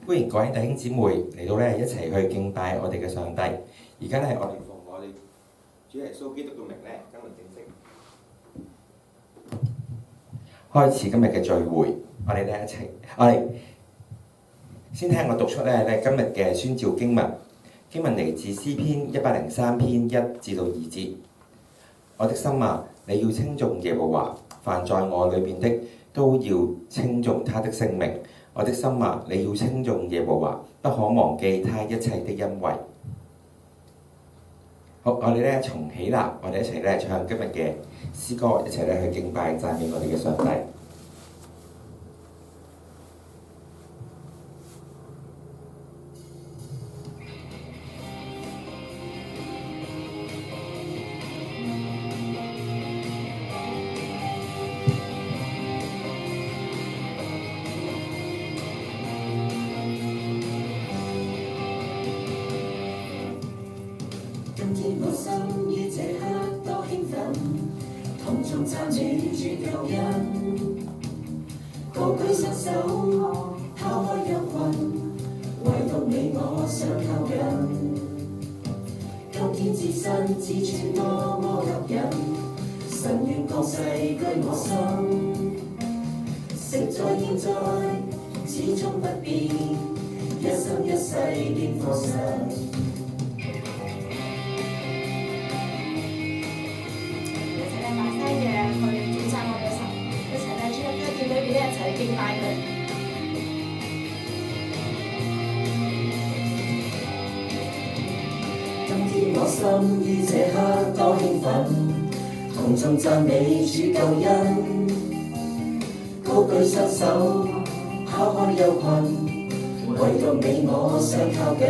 歡迎各位弟兄姊妹嚟到一齊去敬拜我哋嘅上帝。而家我哋奉我哋主耶穌基督嘅名今日正式開始今日嘅聚會。我哋一齊，我哋先聽我讀出今日嘅宣召經文。經文嚟自詩篇103篇1至2節。我的心啊，你要稱頌耶和華，凡在我裏面的都要稱頌他的聖名。我的心啊，你要稱頌耶和華，不可忘記他一切的恩惠。好，我哋從起立，我哋一齊唱今日嘅詩歌，一齊去敬拜讚美我哋嘅上帝。讚美主救恩，高舉雙手，拋開憂困，唯獨你我相靠近。今天自身之處多麼吸引，神願降世居我心，昔在現在始終不變，一生一世敬奉神。敬拜佢。今天我心於這刻多興奮，同眾讚美主救恩，高舉雙手，拋開憂困，唯獨你我相靠近。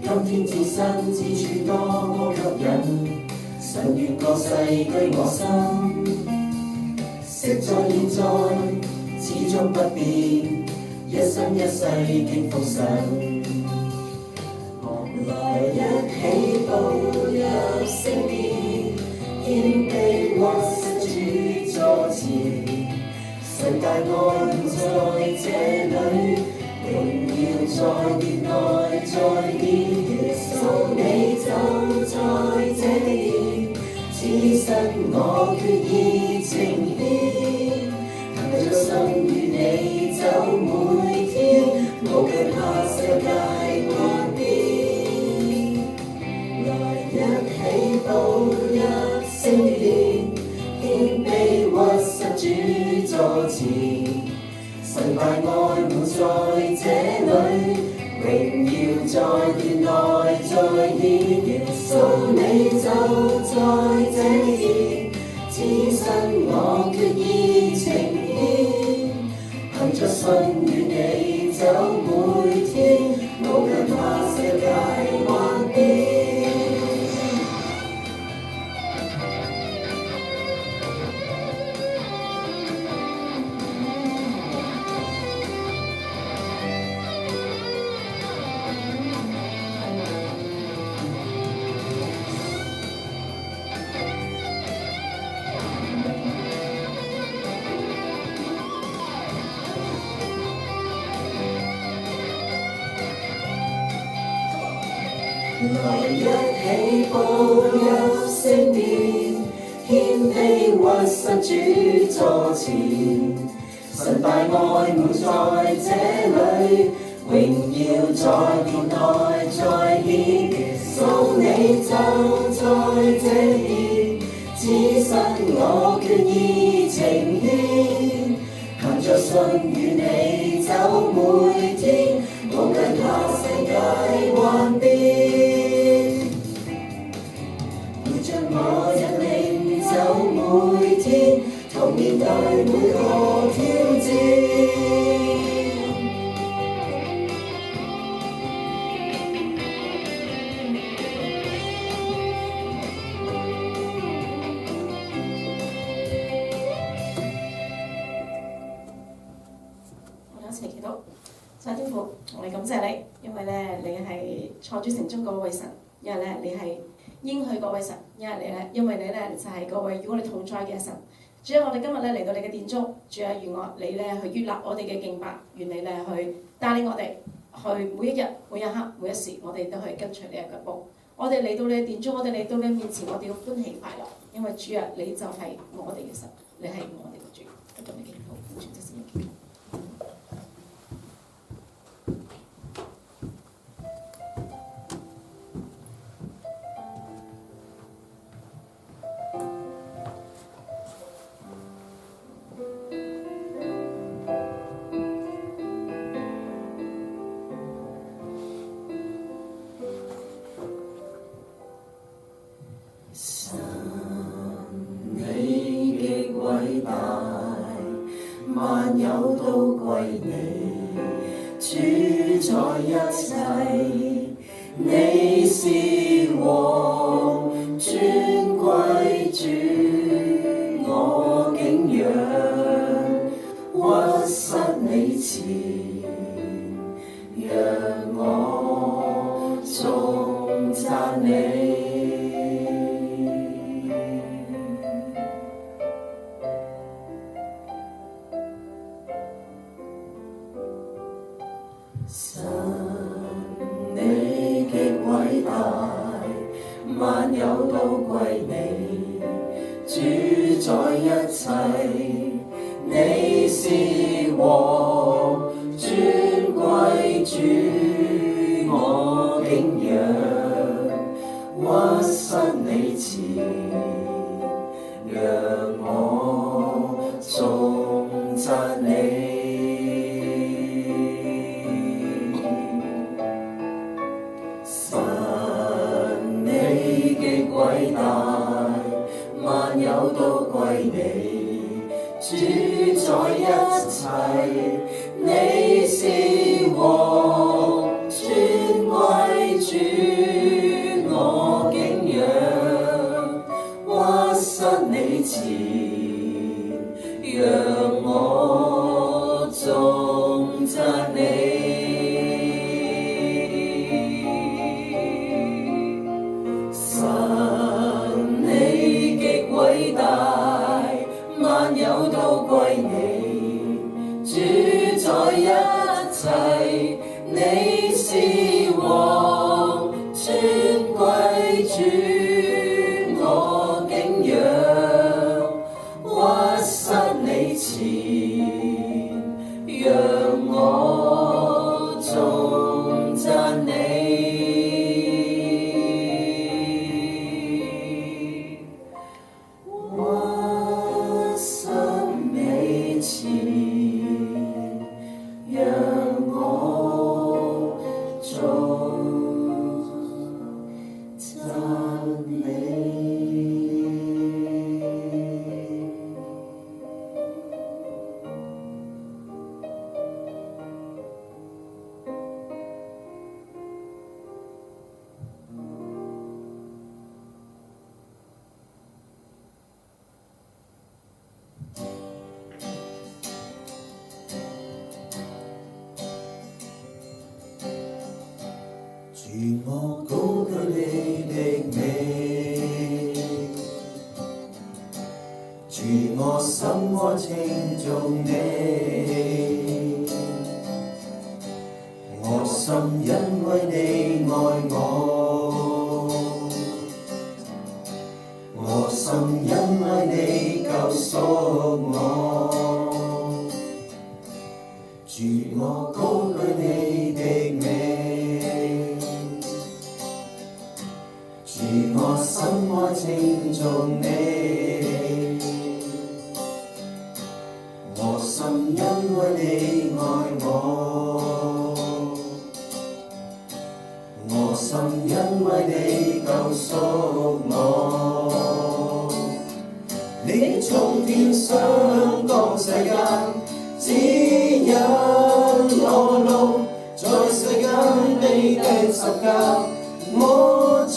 今天自身之處多麼吸引，神願降世居我心。昔在現在，始終不變，一生一世敬奉神。來一起步入聖殿，獻地屈膝主座前，神大愛在這裏，榮耀在殿內再現，耶穌你就在這殿，此生我決意呈獻。着心與你走每天，無懼怕世界幻變。來一起步入聖殿，獻卑屈膝主座前，神大愛滿在這裏，榮耀在殿內再現。耶穌你就在這殿，此生我決意呈獻，憑着信與你走每天，無懼怕世界幻變。來一起步入聖殿，獻卑屈膝主座前，神大愛滿在這裏，榮耀在殿內再現。耶穌你就在這殿，此生我決意呈獻，憑着信與你走每天，無懼怕世界幻變。我引領走每天，同面對每個挑戰。我哋一齊祈禱，天父，我哋感謝你，因為你係創主成終嗰位神，因為你係應許嗰位神，因為你就係嗰位與我哋同在嘅神。主啊，我哋今日咧嚟到你嘅殿中，主啊，願你咧去悅納我哋嘅敬拜，願你咧去帶領我哋去每一日、每一刻、每一時，我哋都去跟隨你嘅腳步。我哋嚟到你嘅殿中，我哋嚟到你面前，我哋要歡喜快樂，因為主啊，你就係我哋嘅神，你係我哋嘅主。跟住你祈禱，奉主之名祈禱。神，你極偉大，萬有都歸你，主宰一切，你是王，尊貴主，我敬仰，屈膝你前，讓我頌讚你。神，你極偉大，萬有都歸你，主宰一切，你是王，尊貴主，我敬仰，屈膝你前，讓我頌讚你。偉大，萬有都歸你，主宰一切，你是王，尊貴主，我敬仰，屈膝你前，讓我頌讚你。萬有都歸你，主宰一切，你是王，尊貴主，我敬仰，屈膝你前，讓我頌讚你。主我高舉你的名，主我心愛稱頌你，我心因為你愛我，我心因為你救贖我，主我高舉你的名。主我心愛稱頌你，我心因為你愛我，我心因為你救贖我。你從天上降世間，指引我路，在世間被釘十架。我罪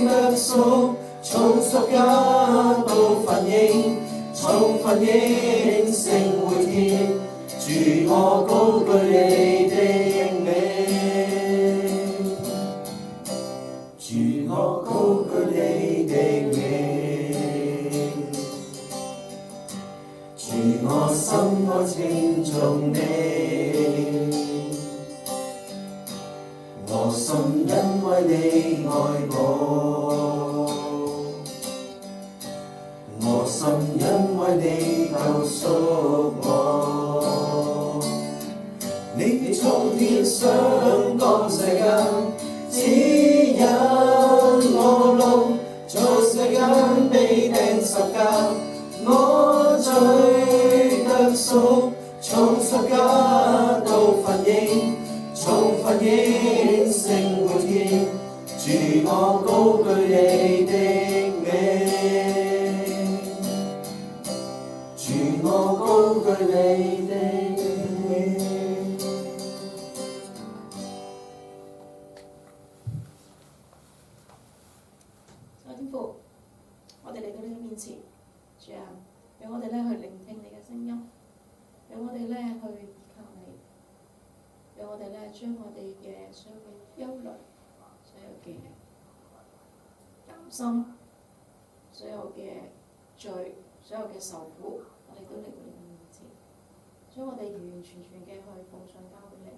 得贖，從十架到墳塋，從墳塋升回天。主我高舉你的名，主我高舉你的名。顯聖滿天，主我高舉你的名，主我高舉你的名。天父，我哋嚟到你嘅面前，主啊，讓我哋咧去聆聽你嘅聲音，讓我哋咧去依靠你，讓我哋咧將我哋嘅所有嘅憂慮、所有嘅擔心、所有嘅罪、所有嘅受苦，我哋都嚟到你嘅面前，將我哋完完全全嘅去奉上交俾你，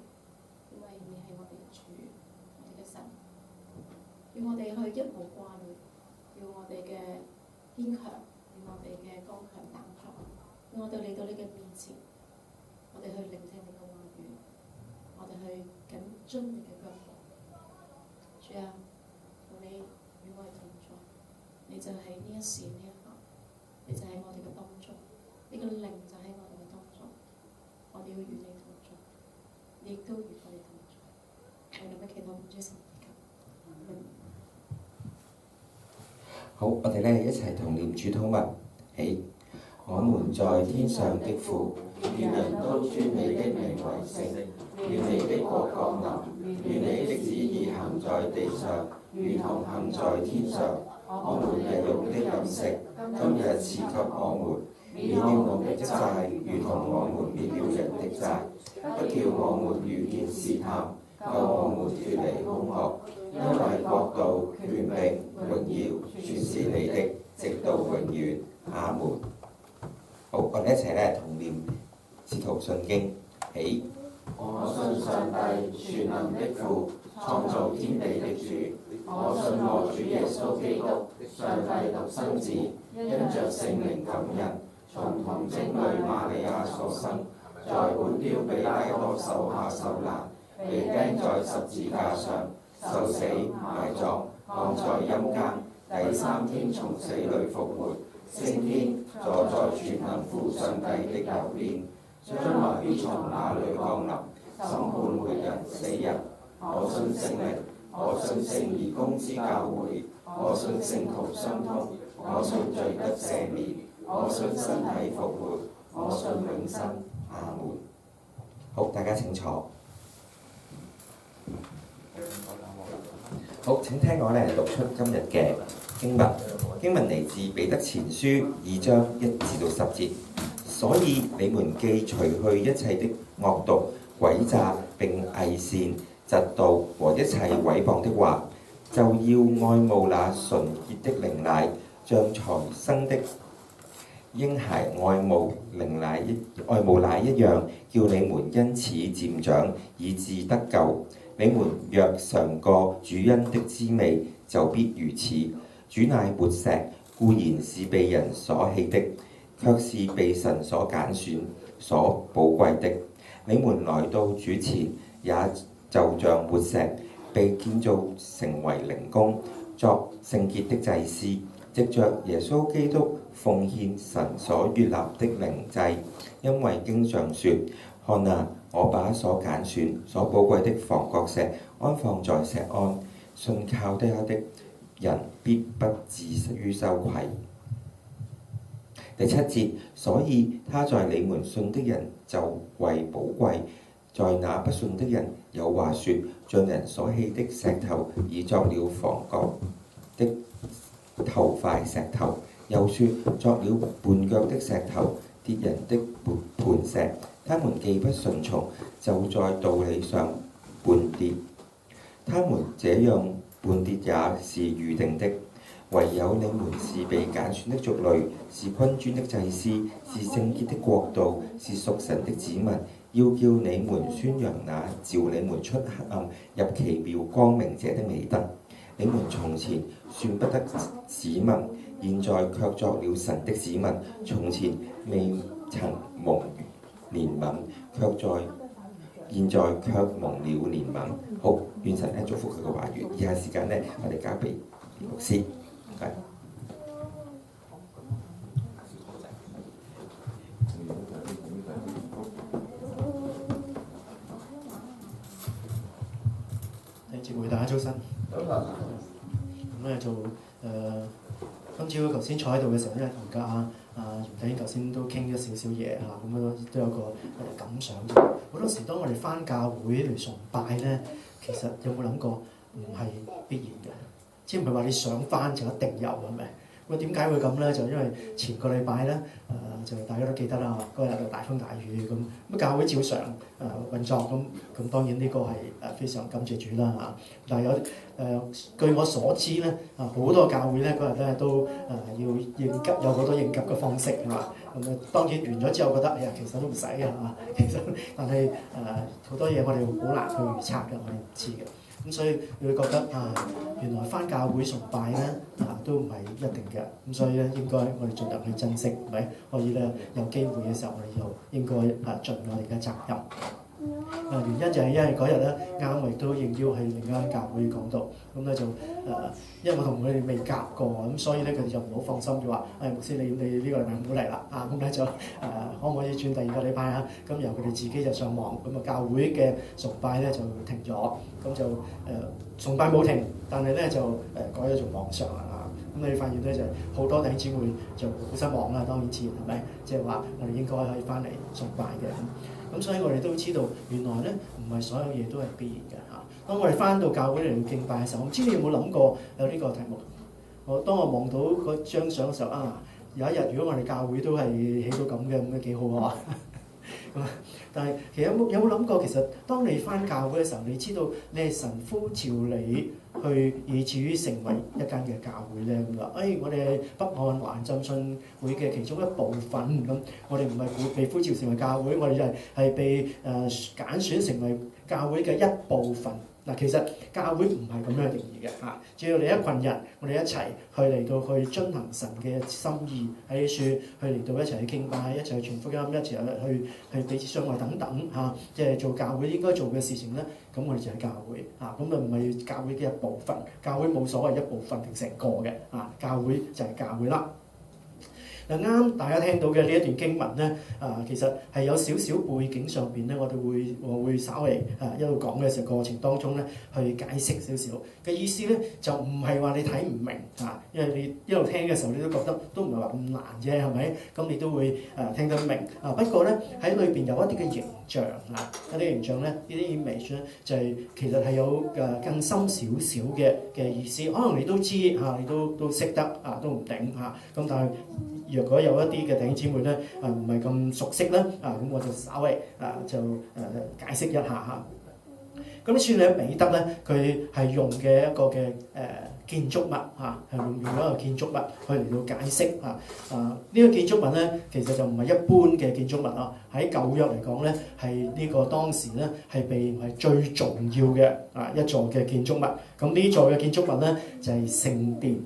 因為你係我哋嘅主，我哋嘅神，要我哋去一無掛慮。要我哋嘅堅強，要我哋嘅剛強膽壯，要我哋嚟到你嘅面前，我哋去聆聽你嘅話語，我哋去緊遵你嘅腳步。主啊，求你與我哋同在，你就喺呢一時呢一刻，你就喺我哋嘅當中，你嘅靈就喺我哋嘅當中，我哋要與你同在，你亦都與我哋同在。我哋咁樣祈禱，唔知神點解。好，我哋咧一齊同念主禱文起。我們在天上的父，願人都尊你的名為聖，願你的國降臨，願你的旨意行在地上，如同行在天上。我們日用的飲食，今日賜給我們，免了我們的債，如同我們免了人的債，不叫我們遇見試探，救我們脫離兇惡。因為國度、權柄、榮耀，全是你的，直到永遠。阿門。好，我哋一齊咧同念使徒信經起。我信上帝全能的父，創造天地的主。我信我主耶穌基督，上帝獨生子，因着聖靈感人，從童貞女瑪利亞所生，在本丟彼拉多手下受難，被釘在十字架上，受死埋葬，降在陰間，第三天從死裏復活，升天，坐在全能父上帝的右邊，將來必從那裏降臨，審判活人死人。我信聖靈，我信聖而公之教會，我信聖徒相通，我信罪得赦免，我信身體復活，我信永生。阿門。好，大家請坐。好，請聽我讀出今日嘅經文。經文嚟自彼得前書2章1至10節。所以你們既除去一切的惡毒、詭詐並偽善、嫉妒和一切毀謗的話，就要愛慕那純潔的靈奶，像才生的嬰孩愛慕奶一樣，叫你們因此漸長，以致得救。你們若嘗過主恩的滋味，就必如此。主乃活石，固然是被人所棄的，卻是被神所揀選、所寶貴的。你們來到主前，也就像活石，被建造成為靈宮，作聖潔的祭司，藉着耶穌基督奉獻神所悅納的靈祭。因為經上說：看啊，我把所揀選、所寶貴的房角石安放在錫安，信靠他的人必不至於羞愧。第7節，所以他在你們信的人就為寶貴，在那不信的人有話說：像人所棄的石頭，已作了房角的頭塊石頭；又說作了絆腳的石頭，跌人的磐石。他們既不順從，就在道理上絆跌。他們這樣絆跌也是預定的。唯有你們是被揀選的族類，是君尊的祭司，是聖潔的國度，是屬神的子民，要叫你們宣揚那召你們出黑暗入奇妙光明者的美德。你們從前算不得子民，現在卻作了神的子民；從前未曾蒙憐憫，現在卻蒙了憐憫。好，願神祝福佢嘅話語。以下時間我哋交俾牧師。姊妹大家早晨。咁咧就今朝頭先坐喺度嘅時候，因為同姚弟兄頭先都傾咗少少嘢嚇，咁樣都有個感想。好多時當我哋翻教會嚟崇拜咧，其實有冇諗過唔係必然嘅，即係唔係話你想翻就一定有係咪？咁點解會咁咧？就因為前個禮拜咧，就大家都記得啦，嗰日就大風大雨咁教會照常運作咁當然呢個係非常感謝主啦嚇。但係據我所知咧，好多教會咧嗰日咧都要應急，有好多應急嘅方式係嘛。咁當然完咗之後覺得其實都唔使嘅嚇，其實但係好多嘢我哋好難去預測嘅，我哋唔知嘅。咁所以你會覺得原來翻教會崇拜咧都唔係一定嘅，咁所以咧應該我哋盡量去珍惜，係咪？可以咧有機會嘅時候，我哋又應該盡我哋嘅責任。原因就係因為嗰日咧啱我亦都應邀去另一間教會講道，咁咧就因為我同佢哋未夾過，咁所以咧佢哋就唔好放心，就話牧師你呢個禮拜唔好嚟啦，咁咧就可唔可以轉第二個禮拜啊？咁由佢哋自己就上網，咁教會嘅崇拜咧就停咗，咁就崇拜冇停，但係咧就改咗做網上啦。咁你發現咧就好多弟兄姊妹就好失望啦，當然自然係咪？即係話我哋應該可以翻嚟崇拜嘅。咁所以我哋都知道原來咧唔係所有嘢都係必然嘅嚇。當我哋翻到教會嚟敬拜嘅時候，唔知你有冇諗過有呢個題目？當我望到嗰張相嘅時候有一日如果我哋教會都係起到咁嘅，咁幾好啊！但係其實有冇諗過，其實當你翻教會嘅時候，你知道你係神呼召你去，以至於成為一間嘅教會咧咁話，我哋係北岸華人浸信會嘅其中一部分咁，我哋唔係被呼召成為教會，我哋就係被揀選成為教會嘅一部分。嗱，其實教會唔係咁樣定義嘅嚇，只要你一群人，我哋一齊去嚟到去遵行神嘅心意喺處，去嚟到一齊去敬拜，一齊去傳福音，一齊去彼此相愛等等嚇，即係做教會應該做嘅事情咧。咁我哋就係教會嚇，咁唔係教會嘅一部分，教會冇所謂一部分定成個嘅嚇，教會就係教會啦。啱大家聽到嘅呢一段經文咧，其實係有少少背景上邊咧，我會稍微一路講嘅時候過程當中咧，去解釋少少嘅意思咧，就唔係話你睇唔明因為你一路聽嘅時候，你都覺得都唔係話咁難啫，係咪？咁你都會聽得明不過咧喺裏邊有一啲嘅形象一啲形象咧，呢啲 image 咧就係其實係有更深少少嘅意思，可能你都知你都識得都唔定咁，但係若果有一啲嘅弟兄姊妹咧唔係咁熟悉咧咁我就稍微就解釋一下嚇。咁書裏彼得咧，佢係用嘅一個嘅建築物係用一個建築物去嚟到解釋呢個建築物咧，其實就唔係一般嘅建築物喺舊約嚟講咧，係呢個當時咧係被係最重要嘅一座嘅建築物。咁呢座嘅建築物咧就係聖殿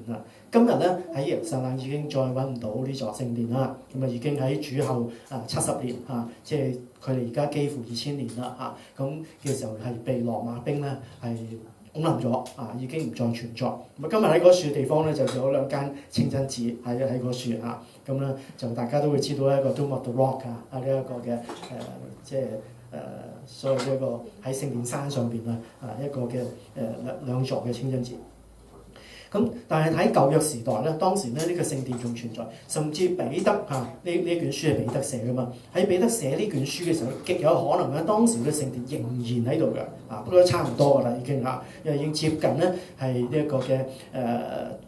今日咧喺耶路撒冷已經再揾唔到呢座聖殿啦，咁已經喺主後70年即係佢哋而家幾乎2000年啦咁嘅時候係被羅馬兵咧係拱冧咗已經唔再存在。咁今日喺嗰處地方咧就有兩間清真寺喺嗰處咁咧就大家都會知道一個 Dome of the Rock 呢一個嘅即係所謂一個喺聖殿山上邊一個嘅兩座嘅清真寺。咁但係喺舊約時代咧，當時咧呢個聖殿仲存在，甚至彼得呢卷書係彼得寫噶嘛。喺彼得寫呢卷書嘅時候，極有可能咧當時嘅聖殿仍然喺度嘅不過差唔多噶啦已經因為已經接近咧係呢一個嘅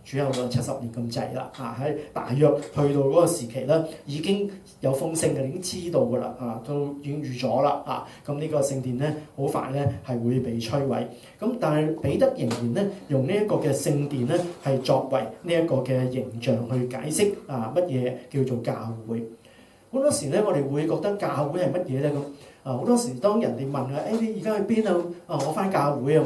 主後嘅70年咁滯啦喺大約去到嗰個時期咧，已經有風聲嘅，已經知道噶啦都已經預咗啦咁呢個聖殿咧好快咧係會被摧毀。咁但係彼得仍然咧用呢一個嘅聖殿咧係作為呢一個嘅形象去解釋乜嘢叫做教會。好多時咧我哋會覺得教會係乜嘢咧咁好多時當人哋問你而家去邊啊我翻教會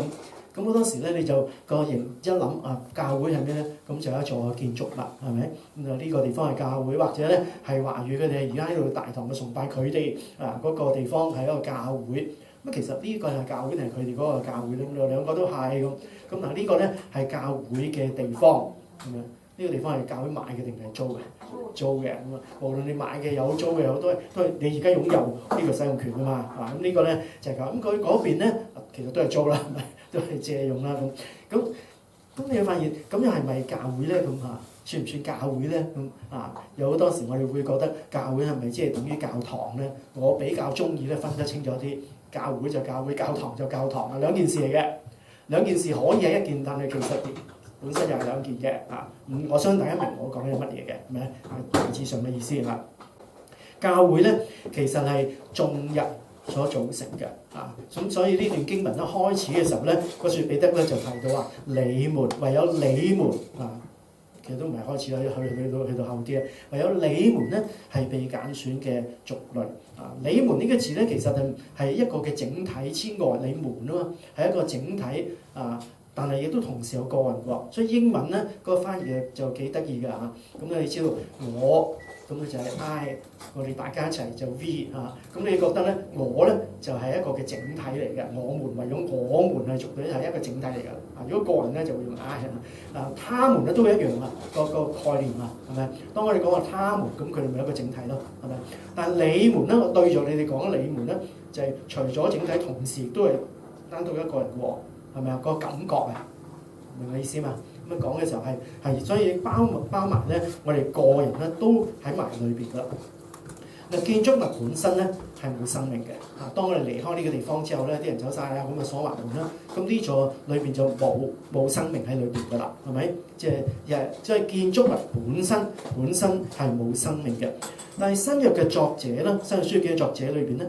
咁好多時咧你就個形一諗教會係咩咧？咁就有一座建築物係咪？咁呢個地方係教會，或者咧係話語佢哋而家喺度大堂嘅崇拜，佢哋嗰個地方係一個教會。咁其實呢個係教會定係佢哋嗰個教會咧？兩個都係咁。嗱呢個咧係教會嘅地方咁樣，呢呢個地方係教會買嘅定係租嘅？租嘅咁啊，無論你買嘅有租嘅有都係你而家擁有呢個使用權啊嘛，啊咁呢個咧就係咁。咁佢嗰邊咧其實都係租啦，係咪都係借用啦咁你會發現咁又係咪教會咧咁啊？算唔算教會咧咁啊？有好多時我哋會覺得教會係咪即係等於教堂咧？我比較中意咧分得清楚啲，教會就教會，教堂就教堂啊，兩件事嚟嘅。兩件事可以係一件，但係其實本身又係兩件嘅啊。我相信大家明我講緊乜嘢嘅，係咪？大致上嘅意思啦。教會咧其實係眾人所組成嘅啊，咁所以呢段經文一開始嘅時候咧，嗰書彼得咧就提到話：你們唯有你們啊，其實都唔係開始啦，去到後啲啊，唯有你們咧係被揀選嘅族類啊。你們呢個字咧其實係一個嘅整體，之外你們啊嘛，係一個整體啊。但係亦都同時有個人喎，所以英文咧嗰個翻譯就幾得意㗎嚇。咁你知道我咁佢就係 I， 我哋大家一齊就 V 嚇。咁你覺得咧我咧就係一個嘅整體嚟嘅，我們為咗我們係族類係一個整體嚟㗎。啊，如果個人咧就會用 I 啊，他們咧都係一樣啊，個概念啊，係咪？當我哋講話他們，咁佢哋咪一個整體咯，係咪？但係你們咧，我對住你哋講你們咧，就係除咗整體，同時都係單獨一個人嘅喎。係咪啊？個感覺啊，明我意思嘛？咁樣講嘅時候係，所以包埋咧，我哋個人咧都喺埋裏邊啦。嗱，建築物本身咧係冇生命嘅。啊，當我哋離開呢個地方之後咧，啲人走晒啦，咁啊鎖埋門啦，咁呢座裏邊就冇生命喺裏邊㗎啦，係咪？即係建築物本身係冇生命嘅。但係新約嘅作者啦，新約書嘅作者裏邊咧，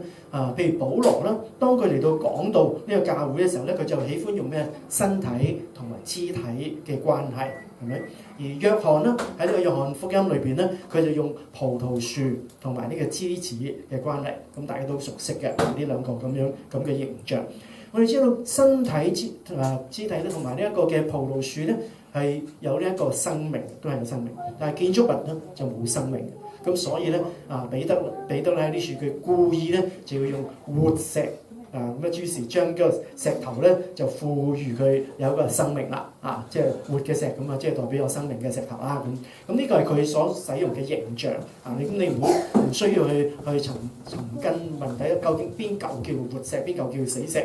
譬如保羅啦，當佢嚟到講到呢個教會嘅時候咧，佢就喜歡用咩身體同埋肢體嘅關係，係咪？而約翰啦，喺呢個約翰福音裏邊咧，佢就用葡萄樹同埋呢個枝子嘅關係，咁大家都熟悉嘅呢兩個咁嘅形象。我哋知道身體肢體咧，同埋呢一個嘅葡萄樹咧，係有呢一個生命，都係有生命，但係建築物咧就冇生命嘅。咁所以咧彼得咧喺呢處佢故意咧就要用活石咁於是將個石頭咧就賦予佢有一個生命啦即係活嘅石咁啊，即係代表有生命嘅石頭啦咁呢個係佢所使用嘅形象你唔需要去尋根問底究竟邊嚿叫活石，邊嚿叫死石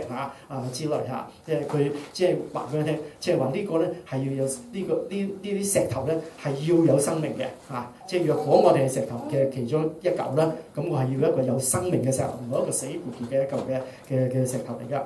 之類即係佢即係話俾佢聽，即係話呢個咧係要有呢啲石頭咧係要有生命嘅即係若果我哋係石頭嘅其中一嚿啦，咁我係要一個有生命嘅石頭，唔係一個死固嘅一嚿嘅石頭嚟㗎。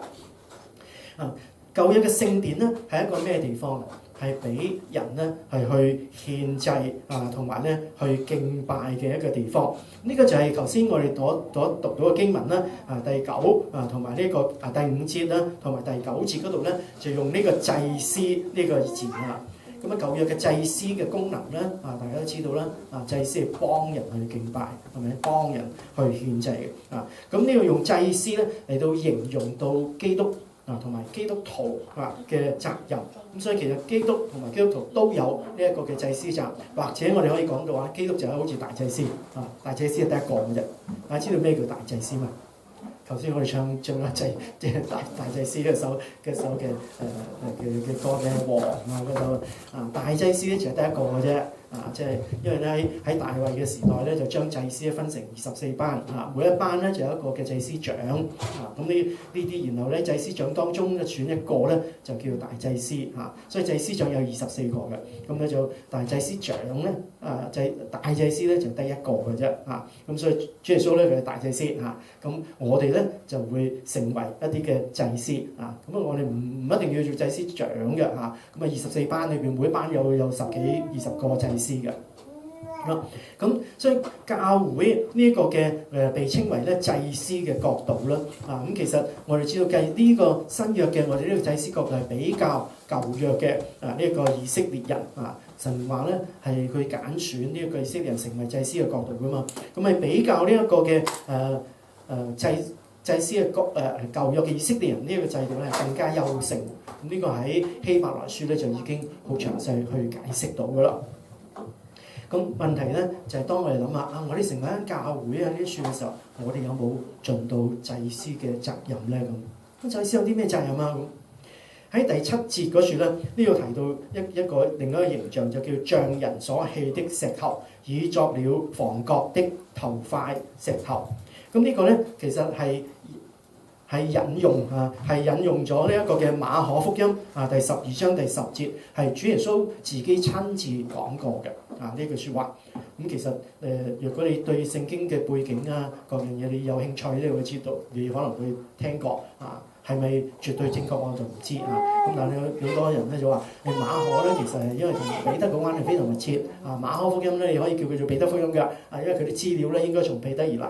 舊約嘅聖殿咧係一個咩地方？係俾人咧係去獻祭同埋咧去敬拜嘅一個地方。呢個就係頭先我哋所讀到嘅經文啦第9同埋呢個第5節啦，同埋第9節嗰度咧就用呢個祭司呢個字啦。咁舊約嘅祭司嘅功能咧大家都知道啦祭司係幫人去敬拜，係咪？幫人去獻祭嘅咁呢個用祭司咧嚟到形容到基督同埋基督徒嘅責任。咁所以其實基督同埋基督徒都有呢一個嘅祭司責，或者我哋可以講到話基督就係好似大祭司大祭司係得一個嘅啫。大家知道咩叫大祭司嘛？頭先我哋唱一祭即係大祭司嘅首嘅歌嘅王嗰首大祭司咧就係得一個嘅啫即係因為咧喺大衛嘅時代咧就將祭司分成24班每一班咧就有一個嘅祭司長咁呢啲，然後咧祭司長當中選一個咧就叫大祭司所以祭司長有24個嘅，咁咧就大祭司長咧大祭司咧就得一個嘅啫咁所以主耶穌咧佢係大祭司咁我哋咧就會成為一啲嘅祭司咁我哋唔一定要做祭司長嘅咁24班裏邊每一班有10幾20個祭司嘅咁所以教會呢一個嘅被稱為咧祭司嘅角度啦咁其實我哋知道計呢個新約嘅我哋呢個祭司角度係比較舊約嘅呢一個以色列人神話咧係佢揀選呢一個以色列人成為祭司嘅角度噶嘛，咁係比較呢一個嘅祭司嘅舊約嘅以色列人呢一個制度咧係更加優勝。咁呢個喺希伯來書咧就已經好詳細去解釋到噶啦。咁問題咧就係當我哋諗下我哋成為間教會呢啲處嘅時候，我哋有冇盡到祭司嘅責任咧？咁祭司有啲咩責任喺第7節嗰處咧，呢度提到一個另一個形象，就叫匠人所棄的石頭，已作了房角的頭塊石頭。咁呢個咧其實係引用咗呢一個嘅馬可福音第12章第10節，係主耶穌自己親自講過嘅呢句説話。咁其實如果你對聖經嘅背景各樣嘢你有興趣咧，會知道，你可能會聽過係咪絕對正確我就唔知咁但係好多人咧就話，馬可咧其實係因為同彼得嘅關係非常密切馬可福音咧你可以叫佢做彼得福音㗎因為佢啲資料咧應該從彼得而嚟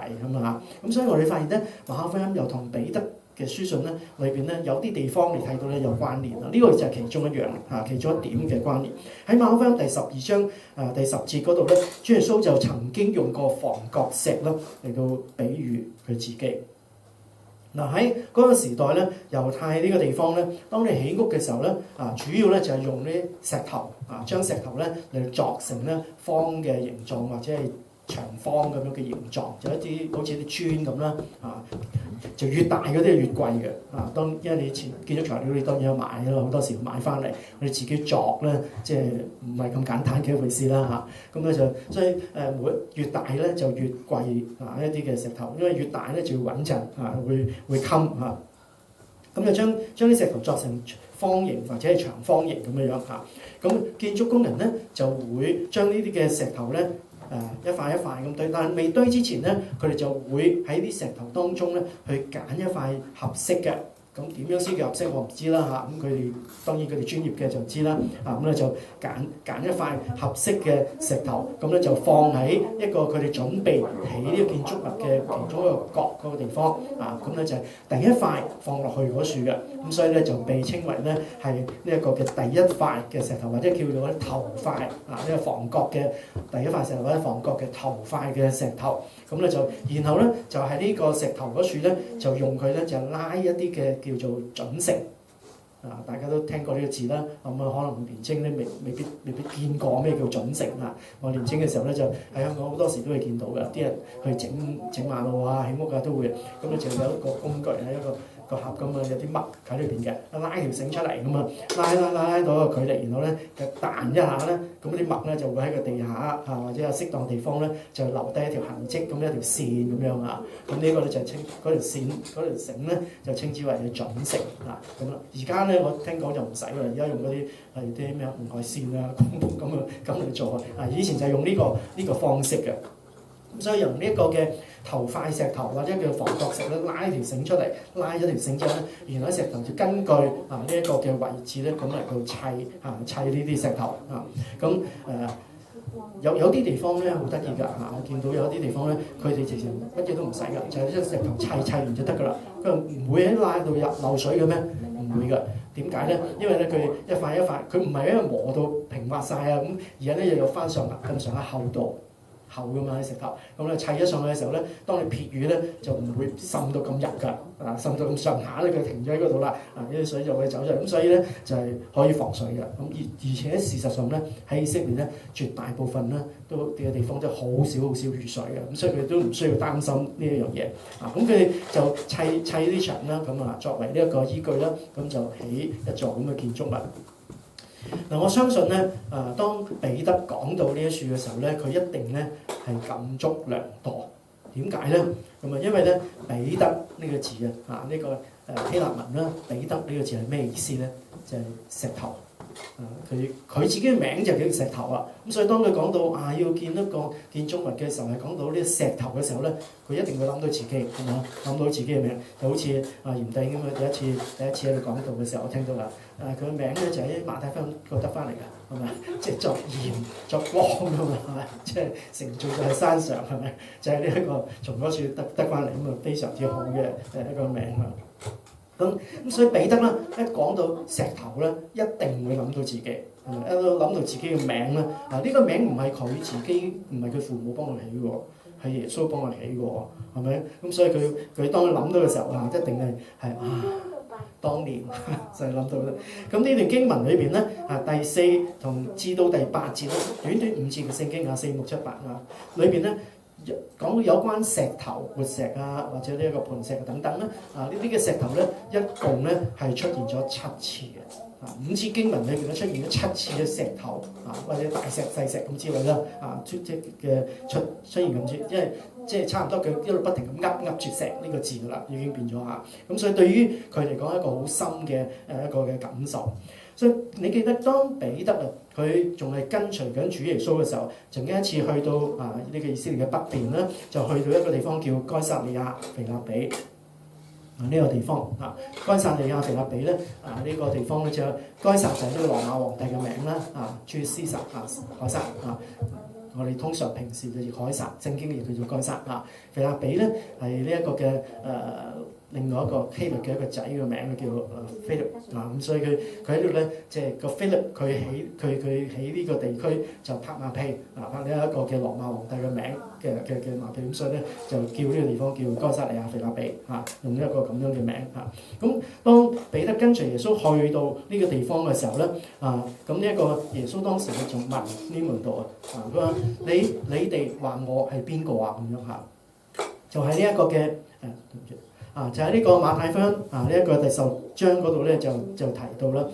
咁所以我哋發現咧馬可福音又同彼得嘅書信咧裏邊咧有啲地方你睇到咧有關聯呢個就係其中一樣其中一點嘅關聯。喺馬可福音第12章第10節嗰度咧，主耶穌就曾經用過房角石啦嚟到比喻佢自己。喺嗰個時代咧，猶太呢個地方咧，當你起屋嘅時候咧，主要咧就係用呢石頭將石頭咧嚟作成咧方嘅形狀或者係長方咁樣嘅形狀，就一啲好似啲磚咁啦就越大嗰啲係越貴嘅因為你建築材料你當然有買啦，好多時買翻嚟你自己作咧，即係唔係咁簡單嘅一回事啦咁咧就所以越大咧就越貴一啲嘅石頭，因為越大咧就要穩陣會襟咁就將啲石頭作成方形或者係長方形咁樣咁建築工人咧就會將呢啲嘅石頭咧一塊一塊咁堆，但係未堆之前咧，佢哋就會喺啲石頭當中咧去揀一塊合適嘅。咁點樣先叫合適我唔知啦咁佢哋當然佢哋專業嘅就知啦咁咧就揀一塊合適嘅石頭，咁咧就放喺一個佢哋準備起呢個建築物嘅其中一個角嗰個地方咁咧就係第一塊放落去嗰處嘅，咁所以咧就被稱為咧係呢一個嘅第一塊嘅石頭，或者叫做咧頭塊呢個房角嘅第一塊石頭或者房角嘅頭塊嘅石頭，咁咧就然後咧就喺呢個石頭嗰處咧就用佢咧就拉一啲嘅叫做準繩大家都聽過呢個字啦，可能年青咧未必見過咩叫準繩我年青嘅時候咧就喺香港好多時都會見到嘅，啲人去整馬路起屋都會，咁咧就有一個工具一個盒咁有啲麥喺裏邊嘅，拉條繩出嚟咁拉到一個距離，然後咧就彈一下咧，咁啲麥咧就會喺個地下或者有適當地方咧就留低一條痕跡，咁一條線咁樣咁呢個咧就係稱嗰條繩咧就稱之為嘅準繩咁啦。而家咧我聽講就唔使啦，而家用嗰啲係啲咩紅外線咁嚟做以前就係用呢個方式嘅。咁所以由呢一個嘅頭塊石頭或者叫房角石咧拉條繩出嚟，拉咗條繩之後咧，然後石頭就根據呢一個嘅位置咧咁嚟到砌呢啲石頭有啲地方咧好得意㗎我見到有啲地方咧佢哋直情乜嘢都唔使㗎，就係將石頭砌完就得㗎啦。佢唔會喺拉到入漏水嘅咩？唔會㗎。點解咧？因為咧佢一塊一塊，佢唔係因為磨到平滑晒而係咧又有翻上咁上下厚度。厚㗎嘛啲石頭，咁咧砌咗上去嘅時候咧，當你撇雨咧就唔會滲到咁入㗎，滲到咁上下咧佢停咗喺嗰度啦，啲水就會走出嚟，咁所以咧就係可以防水嘅。咁而且事實上咧喺以色列咧絕大部分咧都嘅地方都好少雨水嘅，咁所以佢都唔需要擔心呢一樣嘢。咁佢哋就砌啲牆啦，咁作為呢一個依據啦，咁就起一座咁嘅建築物。我相信咧，當彼得講到呢一處嘅時候咧，佢一定咧係感觸良多。點解咧？因為咧彼得呢個字呢個希臘文啦，彼得呢個字係咩意思咧？就係石頭。佢自己嘅名就叫石頭啦。咁所以當佢講到要建一個建築物嘅時候，係講到呢個石頭嘅時候咧，佢一定會諗到自己，係嘛？諗到自己嘅名，就好似嚴弟兄咁第一次喺度講道嘅時候，我聽到啦。佢嘅名咧就喺馬太福音嗰度得翻嚟㗎，係咪？即係作鹽作光㗎嘛，係咪？即係成造就喺山上，係咪？就係呢一個從嗰處得翻嚟咁非常之好嘅一個名啊！咁所以彼得啦，一講到石頭咧，一定會諗到自己，一諗到自己嘅名啦。呢個名唔係佢自己，唔係佢父母幫佢起嘅喎，係耶穌幫佢起嘅喎，係咪？咁所以佢當佢諗到嘅時候一定係當年就係諗到啦。咁呢段經文裏邊咧第4至到第8節咧，短短5節嘅聖經4、6、7、8裏邊咧講到有關石頭、活石啊，或者呢一個盤石等等咧，呢啲嘅石頭咧，一共咧係出現咗7次嘅。5次經文裏邊咧出現咗7次嘅石頭或者大石細石咁之類啦，出現咁之，因為即係差唔多佢一路不停咁噏住石呢個字噶啦，已經變咗嚇。咁所以對於佢嚟講一個好深嘅一個嘅感受。所以你記得當彼得佢仲係跟隨緊主耶穌嘅時候，曾經一次去到呢個以色列嘅北邊咧，就去到一個地方叫該撒利亞腓立比。呢個地方該撒利亞腓立比咧呢個地方咧就該撒就係呢個羅馬皇帝嘅名啦，Julius Caesar凱撒我哋通常平時就叫凱撒，聖經亦叫做該撒腓立比咧係呢一個嘅另外一個希律嘅一個仔嘅名叫菲律咁所以佢喺度咧即係個菲律佢喺呢個地區就拍馬屁拍呢一個嘅羅馬皇帝嘅名嘅馬屁，咁所以咧就叫呢個地方叫該撒利亞腓立比用一個咁樣嘅名咁當彼得跟隨耶穌去到呢個地方嘅時候咧咁呢一個耶穌當時佢仲問呢門徒佢話你哋話我係邊個咁樣就係呢一個嘅就喺呢個馬太福音呢一個第10章嗰度咧就提到啦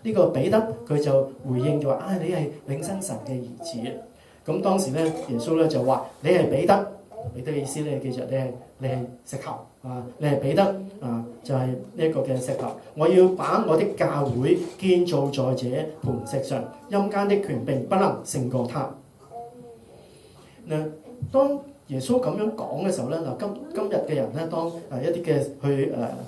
呢個彼得佢就回應咗話你係永生神嘅兒子。咁當時咧耶穌咧就話你係彼得，彼得嘅意思咧記住你係石頭你係彼得就係呢一個嘅石頭，我要把我的教會建造在這磐石上，陰間的權柄不能勝過他。當耶穌咁樣講嘅時候咧，今日嘅人咧，當一啲嘅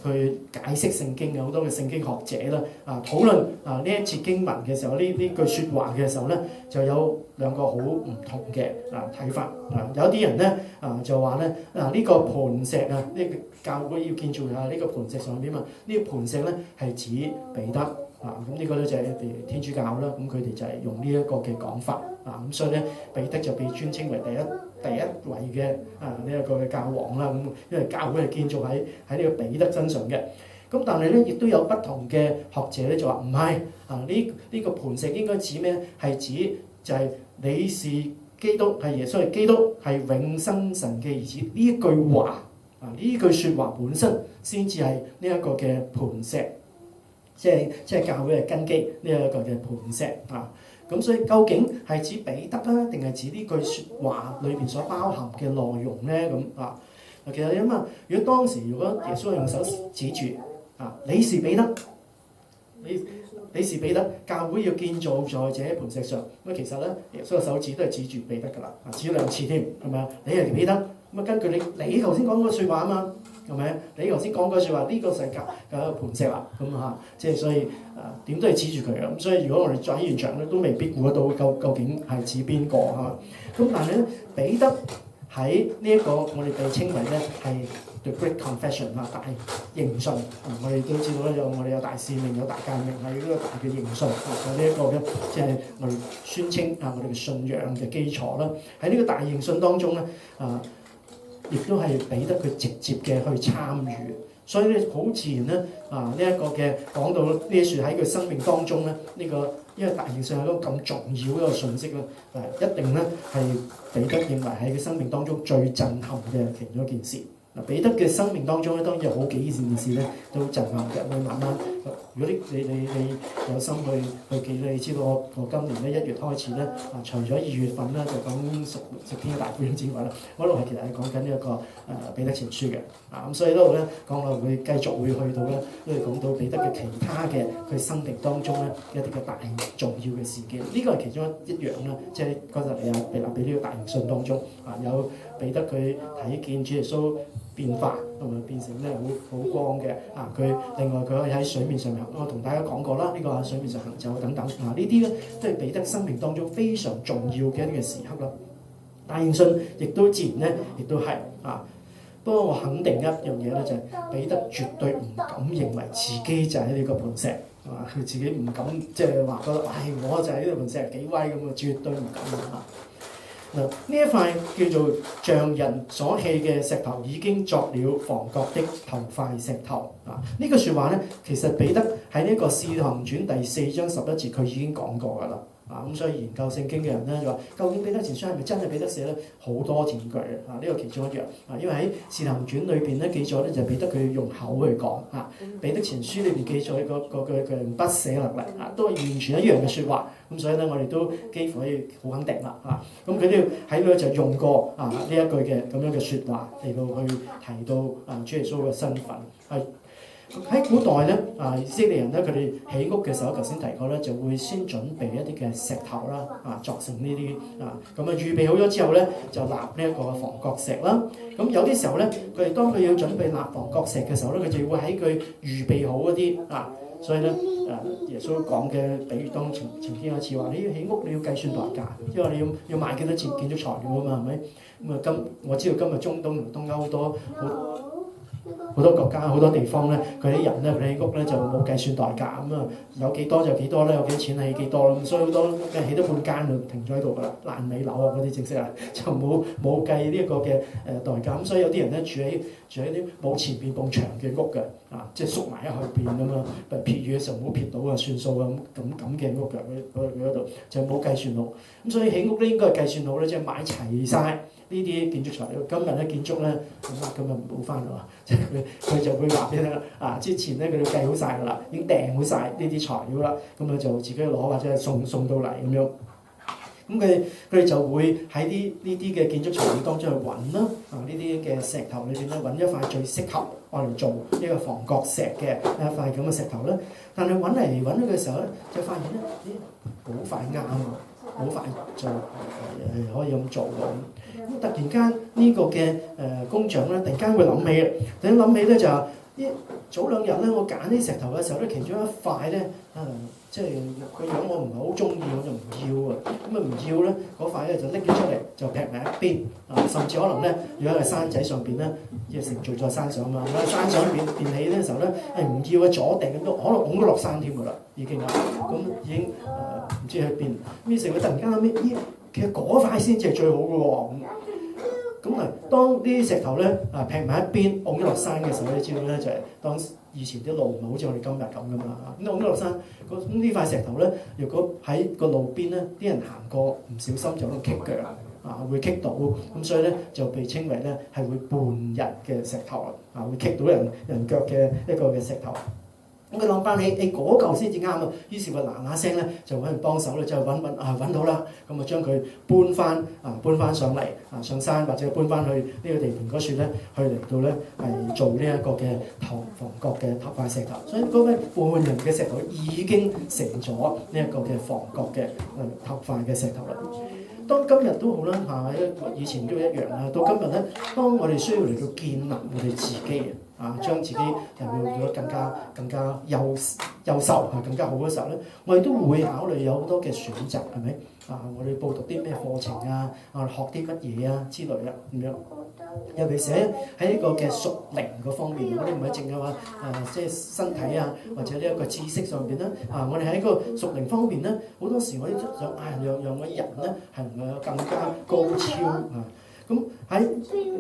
去解釋聖經嘅好多嘅聖經學者啦，討論呢一節經文嘅時候，呢句説話嘅時候咧，就有兩個好唔同嘅睇法。有啲人咧就話咧呢個磐石呢個教會要建造喺呢個磐石上邊呢個磐石咧係指彼得。咁呢個咧就係天主教啦，咁佢哋就係用呢一個嘅講法咁所以咧彼得就被尊稱為第一位嘅呢一個嘅教皇啦，咁因為教會係建造喺呢個彼得身上嘅。咁但係咧亦都有不同嘅學者咧就話唔係呢個磐石應該指咩？係指就係你是基督，係耶穌係基督，係永生神嘅兒子。呢一句話呢句説話本身先至係呢一個嘅磐石。即係教會嘅根基呢一個嘅磐石咁所以究竟係指彼得啦，定係指呢句説話裏邊所包含嘅內容咧？其實你諗下，如果當時如果耶穌用手指住你是彼得，你是彼得，教會要建造在這磐石上，咁其實咧耶穌嘅手指都係指住彼得噶啦，指2次添，係咪啊？你係彼得，咁根據你頭先講嗰句説話啊嘛。係咪？你頭先講嗰句説話，呢個世界嘅磐石啦，咁即係所以點都係指住佢嘅。咁所以如果我哋再喺現場咧，都未必估得到究竟係指邊個咁但係咧，彼得喺呢一個我哋被稱為咧係 The Great Confession 大認信我哋都知道咧，我哋有大使命，有大誡命，係呢個大嘅認信有呢一個嘅即係我哋宣稱我哋嘅信仰嘅基礎啦。喺呢個大認信當中咧亦都係彼得佢直接嘅去參與，所以咧好自然咧呢一個嘅講到呢一樹喺佢生命當中咧呢個因為大認信係一個咁重要嘅一個信息咧一定咧係彼得認為喺佢生命當中最震撼嘅其中一件事。彼得嘅生命當中咧，當然有好幾件事咧都震撼嘅。你慢慢，如果你有心去記咧，你知道我今年咧1月開始咧除咗2月份咧就講食天嘅大福音之外啦，嗰度係其實係講緊呢一個彼得前書嘅咁所以嗰度咧講我會繼續會去到咧都係講到彼得嘅其他嘅佢生命當中咧一啲嘅大重要嘅事件。呢個係其中一樣啦，即係嗰陣你腓立比呢個大認信當中有彼得佢睇見主耶穌變化同埋變成咧好光嘅佢另外佢可以喺水面上行，我同大家講過啦，呢個喺水面上行走等等呢啲咧都係彼得生命當中非常重要嘅一啲嘅時刻啦。大認信亦都自然咧，亦都係不過我肯定一樣嘢咧，就係彼得絕對唔敢認為自己就係呢個磐石佢自己唔敢即係話覺得我就係呢個磐石幾威咁絕對唔敢呢一塊叫做像人所棄嘅石頭，已經作了房角的頭塊石頭呢句説話咧，其實彼得喺呢個《使徒行傳》第4章11節佢已經講過㗎啦咁所以研究聖經嘅人咧就話，究竟彼得前書係咪真係彼得寫咧？好多證據呢個其中一樣因為喺使徒行傳裏邊咧記載咧就係彼得佢用口去講彼得前書裏邊記載佢用筆寫落嚟都係完全一樣嘅説話。咁所以咧我哋都幾乎可以好肯定啦咁佢都喺度就用過呢一句嘅咁樣嘅説話嚟到去提到主耶穌嘅身份喺古代咧以色列人咧佢哋起屋嘅時候，頭先提過咧，就會先準備一啲嘅石頭啦作成呢啲咁預備好咗之後咧，就立呢一個房角石啦。咁有啲時候咧，佢哋當佢要準備立房角石嘅時候咧，佢就會喺佢預備好嗰啲所以咧耶穌講嘅比喻當曾經有一次話，你要起屋你要計算代價，因為你要買幾多錢建築材料啊嘛，係咪？咁我知道今日中東同東歐好多國家好多地方咧，佢啲人咧佢起屋咧就冇計算代價有幾多就幾多啦，有幾錢起幾多啦，所以好多起得半間就停咗喺度噶啦，爛尾樓嗰啲正式就冇計呢一個嘅代價所以有啲人咧住喺啲冇前邊埲牆嘅屋嘅即係縮埋喺後邊撇雨嘅時候唔好撇到算數咁嘅屋嘅佢嗰度就冇計算好所以起屋咧應該係計算好咧，即係買齊晒呢啲建築材料。今日咧建築咧今日唔好翻啦即係佢就會話俾你聽啦之前咧佢哋計好晒噶啦，已經訂好晒呢啲材料啦，咁佢就自己攞或者係送到嚟咁樣。咁佢哋就會喺呢啲嘅建築材料當中去揾啦呢啲嘅石頭裏邊咧揾一塊最適合我哋做呢個房角石嘅一塊咁嘅石頭咧。但係揾嚟揾去嘅時候咧，就發現咧好快啱好快就可以咁做喎。咁突然間呢個嘅工匠咧，突然間會諗起咧就早兩日咧，我揀啲石頭嘅時候咧，其中一塊咧即係個樣我唔係好中意，我就唔要咁唔要咧，嗰塊咧就拎咗出嚟，就劈埋一邊甚至可能咧，如果喺山仔上邊咧，即係成做在山上啊嘛，喺山上邊起咧嘅時候咧，唔要嘅阻定咁都可能拱咗落山添㗎啦，已經已經唔知去邊。於是佢突然間諗起，其實嗰塊先至係最好嘅喎。咁當啲石頭咧劈埋一邊，拱咗落山嘅時候，你知道咧就係當以前啲路唔係好似我哋今日咁噶嘛咁拱咗落山，咁呢塊石頭咧，如果喺個路邊咧，啲人行過唔小心就會棘腳會棘到，咁所以咧就被稱為咧係會絆人嘅石頭會棘到人腳嘅一個嘅石頭。咁佢諗翻起，嗰嚿先至啱於是佢嗱聲咧就揾人幫手咧，就揾到啦，咁將佢搬翻上嚟上山，或者搬翻去呢個地盤嗰處咧，去嚟到咧係做呢一個嘅房角嘅頭塊石頭。所以嗰塊絆人嘅石頭已經成咗呢一個嘅房角嘅頭塊嘅石頭啦。當今日都好啦以前都一樣啦。到今日咧，當我哋需要嚟到建立我哋自己將自己又要更加優秀更加好嘅時候咧，我哋都會考慮有好多嘅選擇，係咪我哋報讀啲咩課程學啲乜嘢之類咁樣。尤其是喺呢個嘅屬靈嗰方面，我哋唔係淨係話即係身體或者呢一個知識上邊啦我哋喺個屬靈方面咧，好多時我哋都想讓個人咧係能夠更加高超咁喺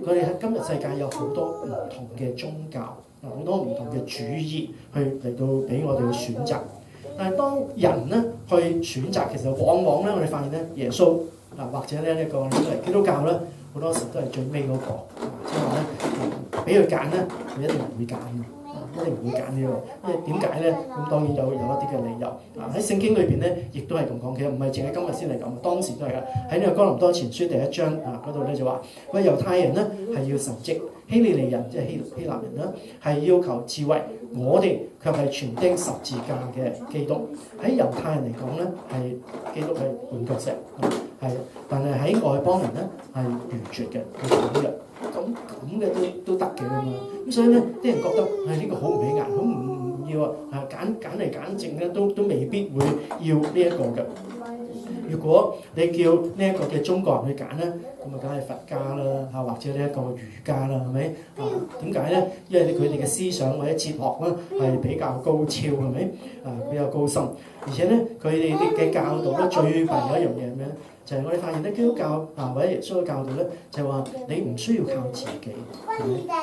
佢哋喺今日世界有好多唔同嘅宗教，好多唔同嘅主義去嚟到俾我哋去選擇。但係當人咧去選擇，其實往往咧我哋發現咧耶穌或者咧呢個基督教咧好多時都係最尾嗰個，即係話咧俾佢揀咧，佢一定唔會揀嘅，一定唔會揀呢個。因為點解咧？咁當然有一啲嘅理由喺聖經裏邊咧，亦都係咁講。其實唔係淨係今日先嚟咁，當時都係㗎。喺呢個哥林多前書第1章嗰度咧就話，喂猶太人咧係要神蹟，希利尼人即係希臘人啦係要求智慧，我哋卻係傳釘十字架嘅基督。喺猶太人嚟講咧，係基督係絆腳石，但係喺外邦人咧係愚拙嘅，係蠢嘅。咁嘅都得嘅嘛。咁所以咧，啲人覺得呢個好唔起眼，好唔要揀嚟揀剩咧，都未必會要呢一個嘅。如果你叫呢一個嘅中國人去揀咧，咁啊梗係佛家啦或者呢一個儒家啦，係咪點解咧？因為佢哋嘅思想或者哲學咧係比較高超，係咪比較高深，而且咧佢哋嘅教導咧最弊有一樣嘢係咩咧？就係我哋發現咧，基督教或者耶穌嘅教導咧，就係話你唔需要靠自己，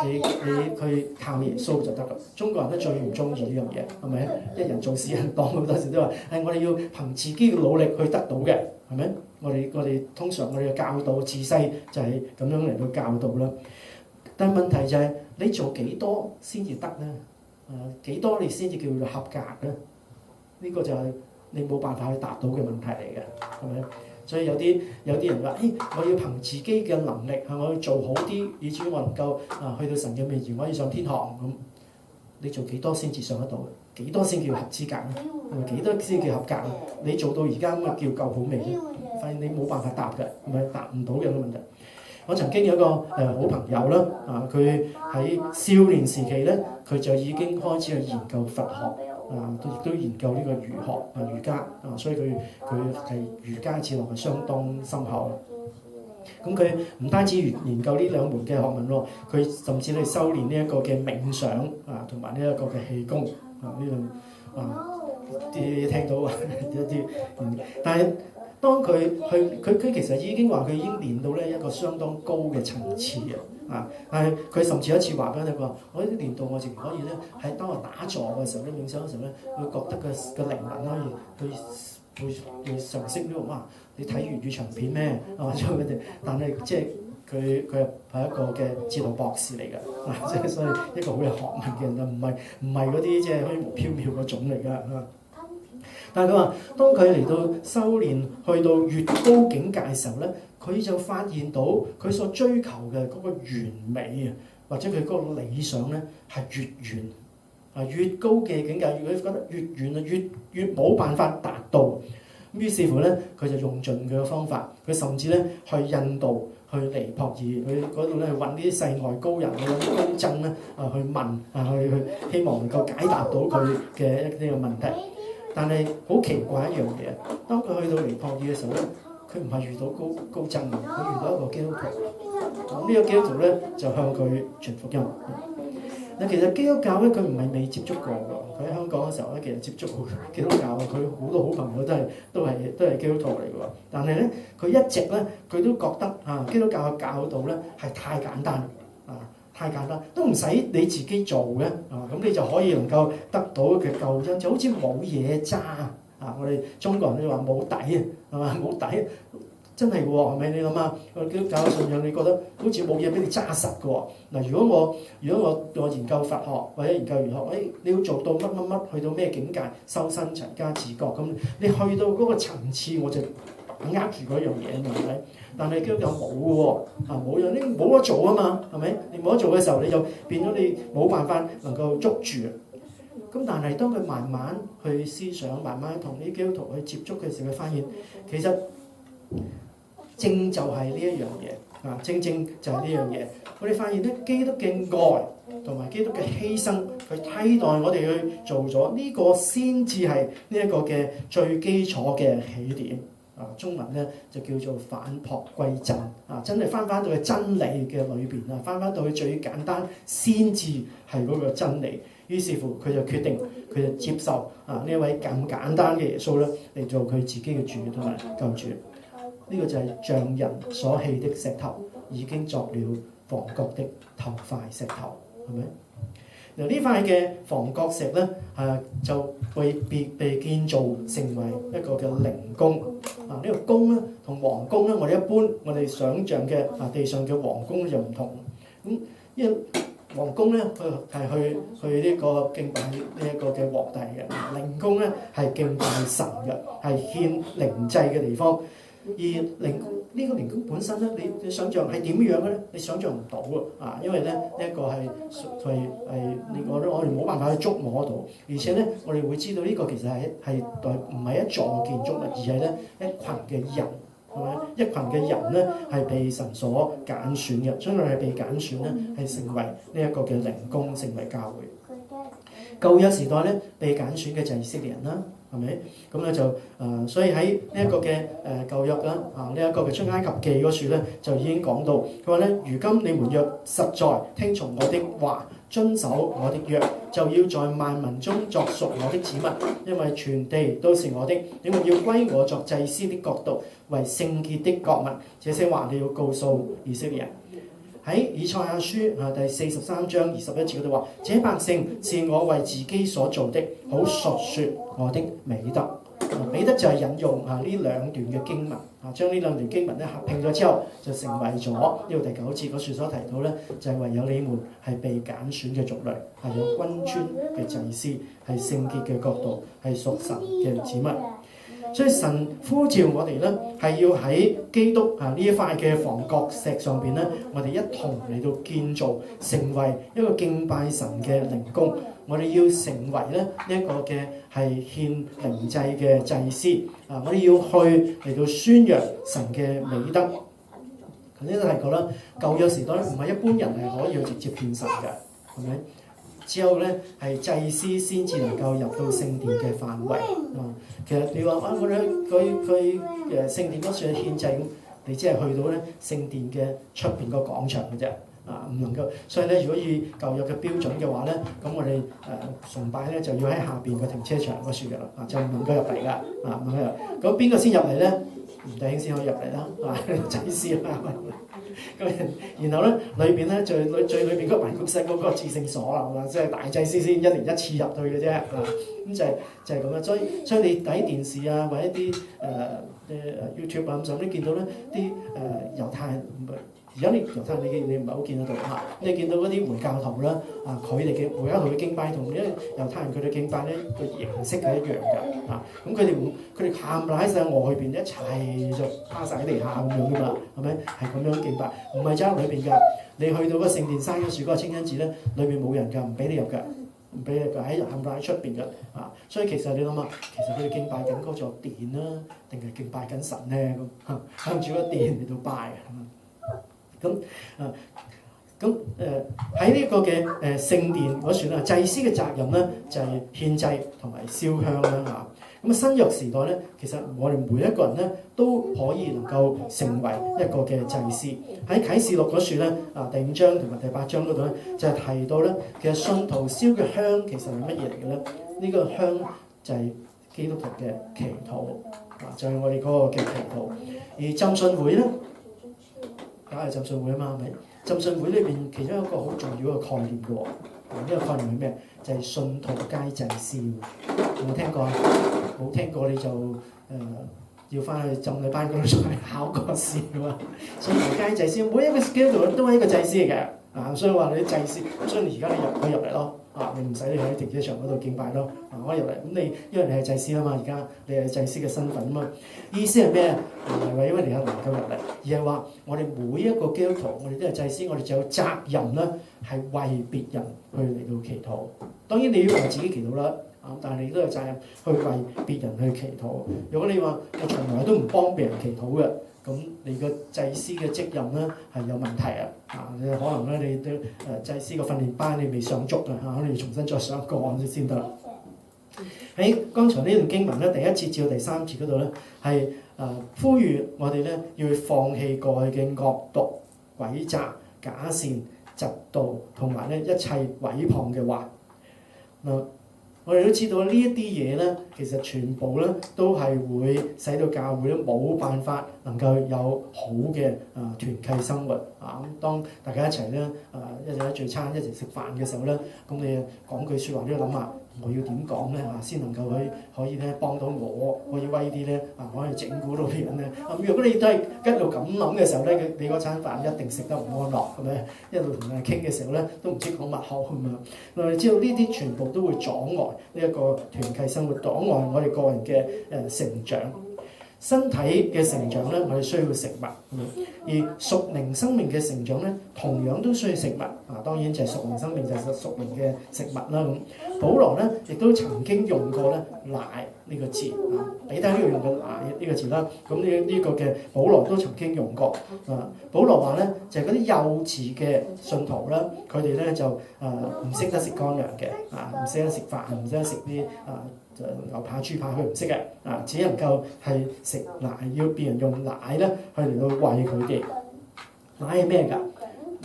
你去靠耶穌就得啦。中國人都最唔中意呢樣嘢，係咪？一人做事人當，好多時都話係我哋要憑自己嘅努力去得到嘅，係咪？我哋通常我哋嘅教導自細就係咁樣嚟到教導啦。但係問題就係你做幾多先至得咧？幾多你先至叫做合格咧？呢個就係你冇辦法去答到嘅問題嚟嘅，係咪？所以有啲人話：我要憑自己嘅能力，我要做好啲，以至我能夠去到神嘅面前，我可以上天堂咁。你做幾多先至上得到？幾多先叫合資格咧？係咪幾多先叫合格啊？你做到而家咁啊叫夠好未咧？發現你冇辦法答嘅，係咪答唔到嘅問題？我曾經有一個好朋友啦，佢喺少年時期咧，佢就已經開始去研究佛學。亦都研究呢個儒家，所以佢係儒家哲學係相當深厚。咁佢唔單止研究呢兩門嘅學問喎，佢甚至咧修練呢一個嘅冥想同埋呢一個嘅氣功呢樣啲聽到一啲，但係當佢其實已經話佢已經練到咧一個相當高嘅層次但係佢甚至有一次話俾你話，我呢啲練到我淨可以咧喺當我打坐嘅時候咧，冥想嘅時候咧，會覺得個靈魂可以會上升咗。哇！你睇粵語長片咩？但係即係佢係一個嘅哲學博士嚟㗎，即係所以一個好有學問嘅人，唔係嗰啲即係虛無縹緲嗰種嚟㗎。但係佢話，當佢嚟到修練去到越高境界嘅時候咧，佢就發現到佢所追求嘅嗰個完美或者佢嗰個理想咧係越遠越高嘅境界，佢覺得越遠越冇辦法達到。咁於是乎咧，佢就用盡佢嘅方法，佢甚至咧去印度、去尼泊爾，去嗰度咧去揾啲世外高人、去揾啲高僧咧去問去希望能夠解答到佢嘅一啲嘅問題。但係好奇怪一樣嘢，當佢去到尼泊爾嘅時候咧，佢唔係遇到高僧，佢遇到一個基督徒。咁呢個基督徒咧就向佢傳福音。其實基督教咧，佢唔係未接觸過㗎。佢喺香港嘅時候咧，其實接觸基督教，佢好多好朋友都係基督徒嚟㗎。但係咧，佢一直咧，佢都覺得基督教嘅教導咧係太簡單太簡單，都唔使你自己做嘅咁你就可以能夠得到嘅救恩，就好似冇嘢揸我哋中國人都話冇底係嘛？冇底真係喎，係咪？你諗下基督教嘅信仰，你覺得好似冇嘢俾你揸實嘅喎。嗱，如果我研究佛學或者研究玄學，你要做到乜，去到咩境界，修身齊家治國咁，你去到嗰個層次，我就握住嗰樣嘢，係咪？但係基督教冇嘅喎，冇樣，你冇得做啊嘛，係咪？你冇得做嘅時候，你就變咗你冇辦法能夠捉住。咁但係當佢慢慢去思想，慢慢同啲基督徒去接觸嘅時候，佢發現其實正就係呢一樣嘢正就係呢樣嘢。我哋發現咧，基督嘅愛同埋基督嘅犧牲，佢替代我哋去做咗呢個，先至係呢一個嘅最基礎嘅起點。中文咧就叫做返璞歸真真係翻到去真理嘅裏邊翻到去最簡單先至係嗰個真理。於是乎佢就決定，佢就接受呢一位咁簡單嘅耶穌咧嚟做佢自己嘅主同埋救主。呢個就係匠人所棄的石頭，已經作了房角的頭塊石頭，係咪？嗱，呢塊嘅房角石咧就被建造成為一個嘅靈宮。呢個宮咧同皇宮咧，我哋一般我哋想像嘅地上嘅皇宮就唔同。咁因為皇宮咧佢係去呢個敬拜呢一個嘅皇帝嘅，靈宮咧係敬拜神嘅，係獻靈祭嘅地方。而呢個靈宮本身咧，你想像係點樣嘅咧？你想像唔到因為咧呢一個係我哋冇辦法去觸摸到，而且咧我哋會知道呢個其實係唔係一座建築物，而係咧一群嘅人，係咪？一群嘅人咧係被神所揀選嘅，將來係被揀選咧係成為呢一個嘅靈宮，成為教會。舊約時代咧被揀選嘅就係以色列人啦。係咪？咁咧就所以喺呢一個嘅舊約啦呢一個嘅出埃及記嗰處咧就已經講到，佢話咧：如今你們若實在聽從我的話，遵守我的約，就要在萬民中作屬我的子民，因為全地都是我的。你們要歸我作祭司的國度，為聖潔的國民。這些話你要告訴以色列人。喺以賽亞書第43章21節嗰度話：這百姓是我為自己所做的，好述説我的美德。美德就係引用呢兩段嘅經文，將呢兩段經文咧合併咗之後，就成為咗呢個第9節嗰處所提到咧，就係唯有你們係被揀選嘅族類，係有君尊嘅祭司，係聖潔嘅國度，係屬神嘅子民。所以神呼召我哋咧，係要喺基督呢一塊嘅房角石上邊咧，我哋一同嚟到建造，成為一個敬拜神嘅靈宮。我哋要成為咧呢一個嘅係獻靈祭嘅祭司我哋要去嚟到宣揚神嘅美德。頭先都提過啦，舊約時代咧唔係一般人係可以去直接獻神嘅，係咪？只有咧係祭司先至能夠入到聖殿嘅範圍其實你話我哋佢聖殿嗰處獻祭，你只係去到咧聖殿嘅出邊個廣場嘅啫。唔能夠，所以咧，如果以舊約嘅標準嘅話咧，咁我哋崇拜咧就要喺下邊個停車場嗰處嘅啦，就唔能夠入嚟噶，唔能夠入。咁邊個先入嚟咧？吳弟兄先可以入嚟啦，祭司啦。咁然後咧，裏邊咧最裏邊嗰埋谷室嗰個至聖所啦，即係大祭司先一年一次入去嘅啫。咁就係咁樣。所以你睇電視啊，或者啲YouTube 咁上，你見到咧啲猶太人。而家啲猶太人你唔係好見得到你見到嗰啲回教徒啦，佢哋嘅回教徒嘅敬拜同因為猶太人佢哋敬拜咧個形式係一樣㗎，咁佢哋冚唪唥喺晒外邊一齊就趴晒喺地下咁樣㗎嘛，係咪？係咁樣敬拜，唔係就喺裏邊㗎。你去到個聖殿山嗰樹嗰個清真寺咧，裏邊冇人㗎，唔俾你入㗎，唔俾你入喺冚唪唥喺出邊㗎，所以其實你諗下，其實佢哋敬拜緊嗰座殿啦，定係敬拜緊神咧咁，向住個殿嚟到拜喺呢個嘅聖殿嗰處咧，祭司嘅責任咧就係獻祭同埋燒香啦咁新約時代咧，其實我哋每一個人咧都可以能夠成為一個嘅祭司。喺啟示錄嗰處咧第5章同埋第8章嗰度咧，就係提到咧，其實信徒燒嘅香其實係乜嘢嚟嘅咧？呢個香就係基督徒嘅祈禱就係我哋嗰個嘅祈禱。而浸信會咧，梗係浸信會啊嘛，係咪？浸信會裏邊其中一個好重要嘅概念嘅喎，呢個概念係咩？就係信徒皆祭司。有冇聽過啊？冇聽過你就要翻去浸禮班嗰度再考個試喎。信徒皆祭司，每一個基督徒都係一個祭司嚟嘅所以話你啲祭司，所以而家你可以入嚟咯。你唔使你喺停車場嗰度敬拜咯，可以入嚟。咁你因為你係祭司啊嘛，而家你係祭司嘅身份啊嘛。意思係咩？唔係話因為你能夠入嚟，而係話我哋每一個基督徒，我哋都係祭司，我哋就有責任啦，係為別人去嚟到祈禱。當然你要為自己祈禱啦，但係你都有責任去為別人去祈禱。如果你話我從來都唔幫別人祈禱嘅，咁你個祭司嘅職任咧係有問題你可能咧你對祭司個訓練班你未上足可能要重新再上過先得啦。喺剛才呢段經文咧，第1節至到第3節嗰度咧係呼籲我哋咧要放棄過去嘅惡毒、詭詐、假善、嫉妒同埋咧一切毀謗嘅話。我哋都知道呢一啲嘢咧，其實全部咧都係會使到教會咧冇辦法能夠有好嘅團契生活咁當大家一齊咧一齊聚餐一齊食飯嘅時候咧，咁你講句説話都要諗下，我要點講咧先能夠可以咧幫到我，可以威啲咧可以整蠱到啲人咧。如果你都係一路咁諗嘅時候咧，你嗰餐飯一定食得唔安樂，係咪？一路同人傾嘅時候咧，都唔知講乜好咁樣。我哋知道呢啲全部都會阻礙呢一個團契生活，阻礙我哋個人嘅成長。身體嘅成長咧，我哋需要食物；而屬靈生命嘅成長咧，同樣都需要食物。當然就係屬靈生命就係屬靈嘅食物啦。咁保羅咧亦都曾經用過咧奶呢個字彼得呢度用過奶呢個字啦。咁呢個嘅保羅都曾經用過保羅話咧就係嗰啲幼稚嘅信徒啦，佢哋咧就唔識得食乾糧嘅唔識得食飯，唔識得食啲牛扒豬扒，佢唔識嘅只能夠係食奶，要別人用奶咧去嚟到餵佢哋。奶係咩㗎？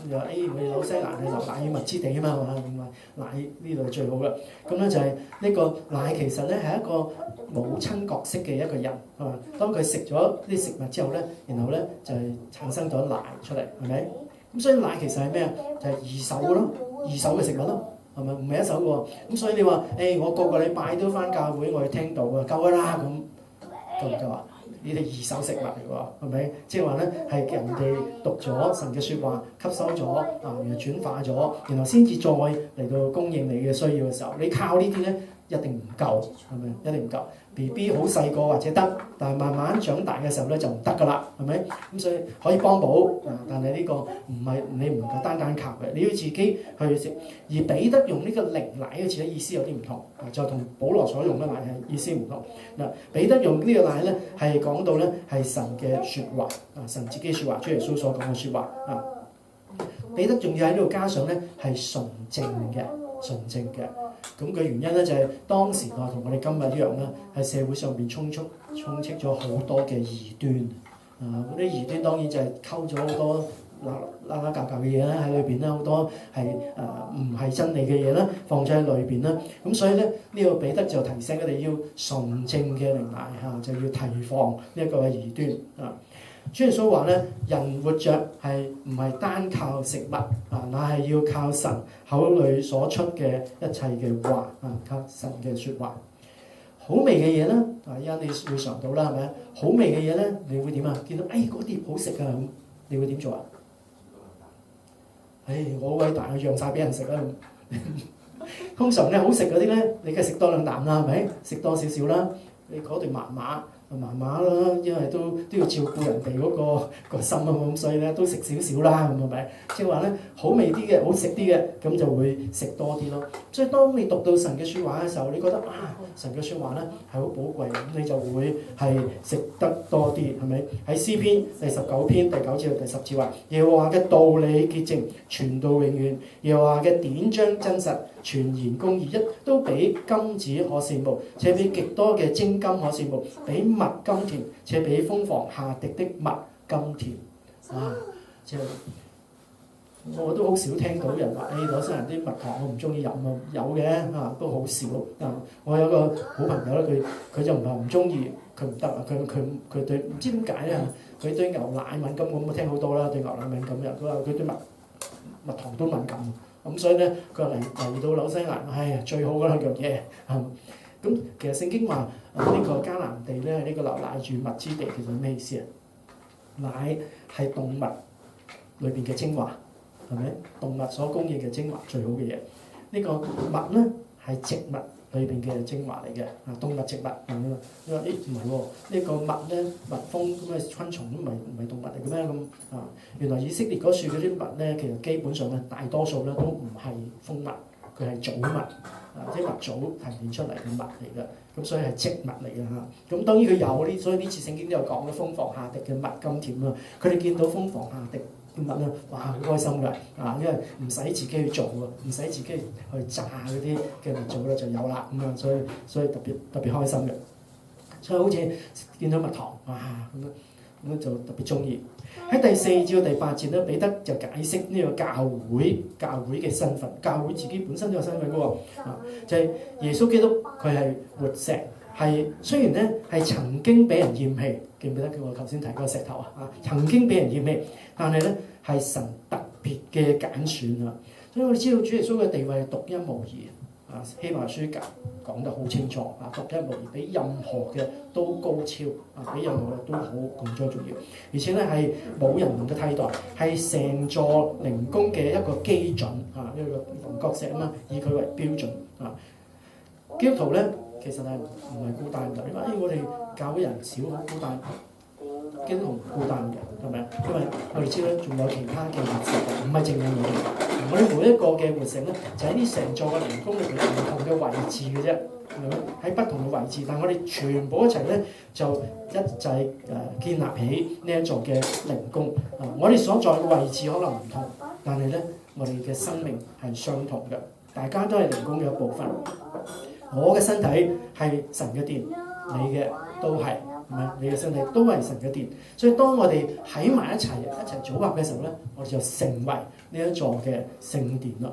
又我哋紐西蘭係牛奶與蜜之地啊嘛，奶呢度係最好嘅。咁咧就係呢個奶其實咧係一個母親角色嘅一個人，係嘛？當佢食咗啲食物之後咧，然後咧就係產生咗奶出嚟，係咪？咁所以奶其實係咩啊？就係二手嘅咯，二手嘅食物咯，係咪？唔係一手嘅喎。咁所以你話我個個禮拜都翻教會，我去聽到啊，夠啦咁，夠唔夠啊？呢啲二手食物嚟喎，係咪？即係話咧係人哋讀咗神嘅説話，吸收咗啊，然後轉化咗，然後先至再嚟到供應你嘅需要嘅時候，你靠呢啲咧一定唔夠，係咪？一定唔夠。BB 好細個或者得，但係慢慢長大嘅時候咧就唔得㗎啦，係咪？咁所以可以幫補啊，但係呢個唔係你唔能夠單單靠嘅，你要自己去食。而彼得用呢個靈奶嘅詞咧意思有啲唔同，就同保羅所用嘅奶係意思唔同。嗱，彼得用呢個奶咧係講到咧係神嘅説話啊，神自己説話，主耶穌所講嘅説話啊。彼得仲要喺呢度加上咧係純正嘅。純正嘅，咁嘅原因咧就係當時啊同我哋今日一樣啦，喺社會上邊充斥咗好多嘅異端啊！嗰啲異端當然就係溝咗好多拉教嘅嘢啦，喺裏邊啦，好多係唔係真理嘅嘢啦，放咗喺裏邊啦。咁所以咧呢個彼得就提醒佢哋要純正嘅靈奶嚇，就要提防呢一個嘅異端啊。主耶穌話咧，人活着係唔係單靠食物啊，乃係要靠神口裏所出嘅一切嘅話啊，靠神嘅説話。好味嘅嘢咧，依家你會嘗到啦，係咪？好味嘅嘢咧，你會點啊？見到嗰碟好食啊，咁你會點做啊？我好偉大，讓晒俾人食啦。通常咧好食嗰啲咧，你梗係食多兩啖啦，係咪？食多少少啦，你嗰段麻麻啦，因為都要照顧人哋嗰個心啊，咁所以咧都食少少啦，咁係咪？即係話咧好味啲嘅，好食啲嘅，咁就會食多啲咯。所以當你讀到神嘅説話嘅時候，你覺得神嘅説話咧係好寶貴，咁你就會係食得多啲，係咪？喺詩篇第19篇第9節到第10節話：耶和華嘅道理潔淨，傳到永遠；耶和華嘅典章真實，全然公義，一都比金子可羨慕，且比極多嘅精金可羨慕，比蜜甘甜，且比蜂房下滴的蜜甘甜。即係我都好少聽到人話，攞生人啲蜜糖我唔中意飲啊，有嘅都好少啊。我有個好朋友咧，佢就唔係唔中意，佢唔得啊，佢對唔知點解咧，佢對牛奶敏感，我聽好多啦，對牛奶敏感嘅，佢話佢對蜜糖都敏感。咁所以咧，佢話嚟到紐西蘭，最好嗰兩樣嘢。咁其實聖經話呢個迦南地咧，呢個流奶與蜜之地，其實咩意思啊？奶係動物裏邊嘅精華，係咪？動物所供應嘅精華最好嘅嘢。呢個蜜咧係植物裏邊嘅精華嚟嘅，動物植物咁啊。你話唔係喎，呢個蜜咧，蜜蜂咁嘅昆蟲都唔係動物嚟嘅咩咁啊？原來以色列嗰樹嗰啲蜜咧，其實基本上咧大多數咧都唔係蜂蜜，佢係棗蜜。即係蜜棗提煉出嚟嘅蜜嚟嘅，咁所以係植物嚟嘅嚇。咁當然佢有呢，所以呢次聖經都有講嘅蜂房下滴嘅蜜甘甜啊。佢哋見到蜂房下滴嘅蜜咧，哇好開心㗎因為唔使自己去做啊，唔使自己去榨嗰啲嘅蜜棗咧就有啦咁啊，所以特別開心嘅。所以好似見到蜜糖哇咁就特別中意。喺第4至到第8節咧，彼得就解釋呢個教會嘅身份，教會自己本身都有身份嘅喎，就係耶穌基督佢係活石，係雖然咧係曾經俾人厭棄，記唔記得我頭先提嗰個石頭啊？曾經俾人厭棄，但係咧係神特別嘅揀選啊！所以我哋知道主耶穌嘅地位係獨一無二。希伯來書講得好清楚獨一無二，比任何嘅都高超比任何嘅都好咁重要，而且咧係冇人能夠替代，係成座靈宮嘅一個基準一個房角石啊嘛，以佢為標準基督徒咧其實係唔係孤單嘅？你話我哋教會人少好孤單，基督徒唔孤單嘅，係咪啊？因為我哋知道仲有其他嘅活石，唔係淨係我哋每一個嘅活石咧，就喺呢成座嘅靈宮裏邊唔同嘅位置嘅啫，喺不同嘅位置，但係我哋全部一齊咧就一齊建立起呢一座嘅靈宮我哋所在嘅位置可能唔同，但係咧我哋嘅生命係相同嘅，大家都係靈宮嘅一部分。我嘅身體係神嘅殿，你嘅都係。你嘅身體都係神嘅殿，所以當我哋喺埋一齊組合嘅時候咧，我哋就成為呢一座嘅聖殿啦。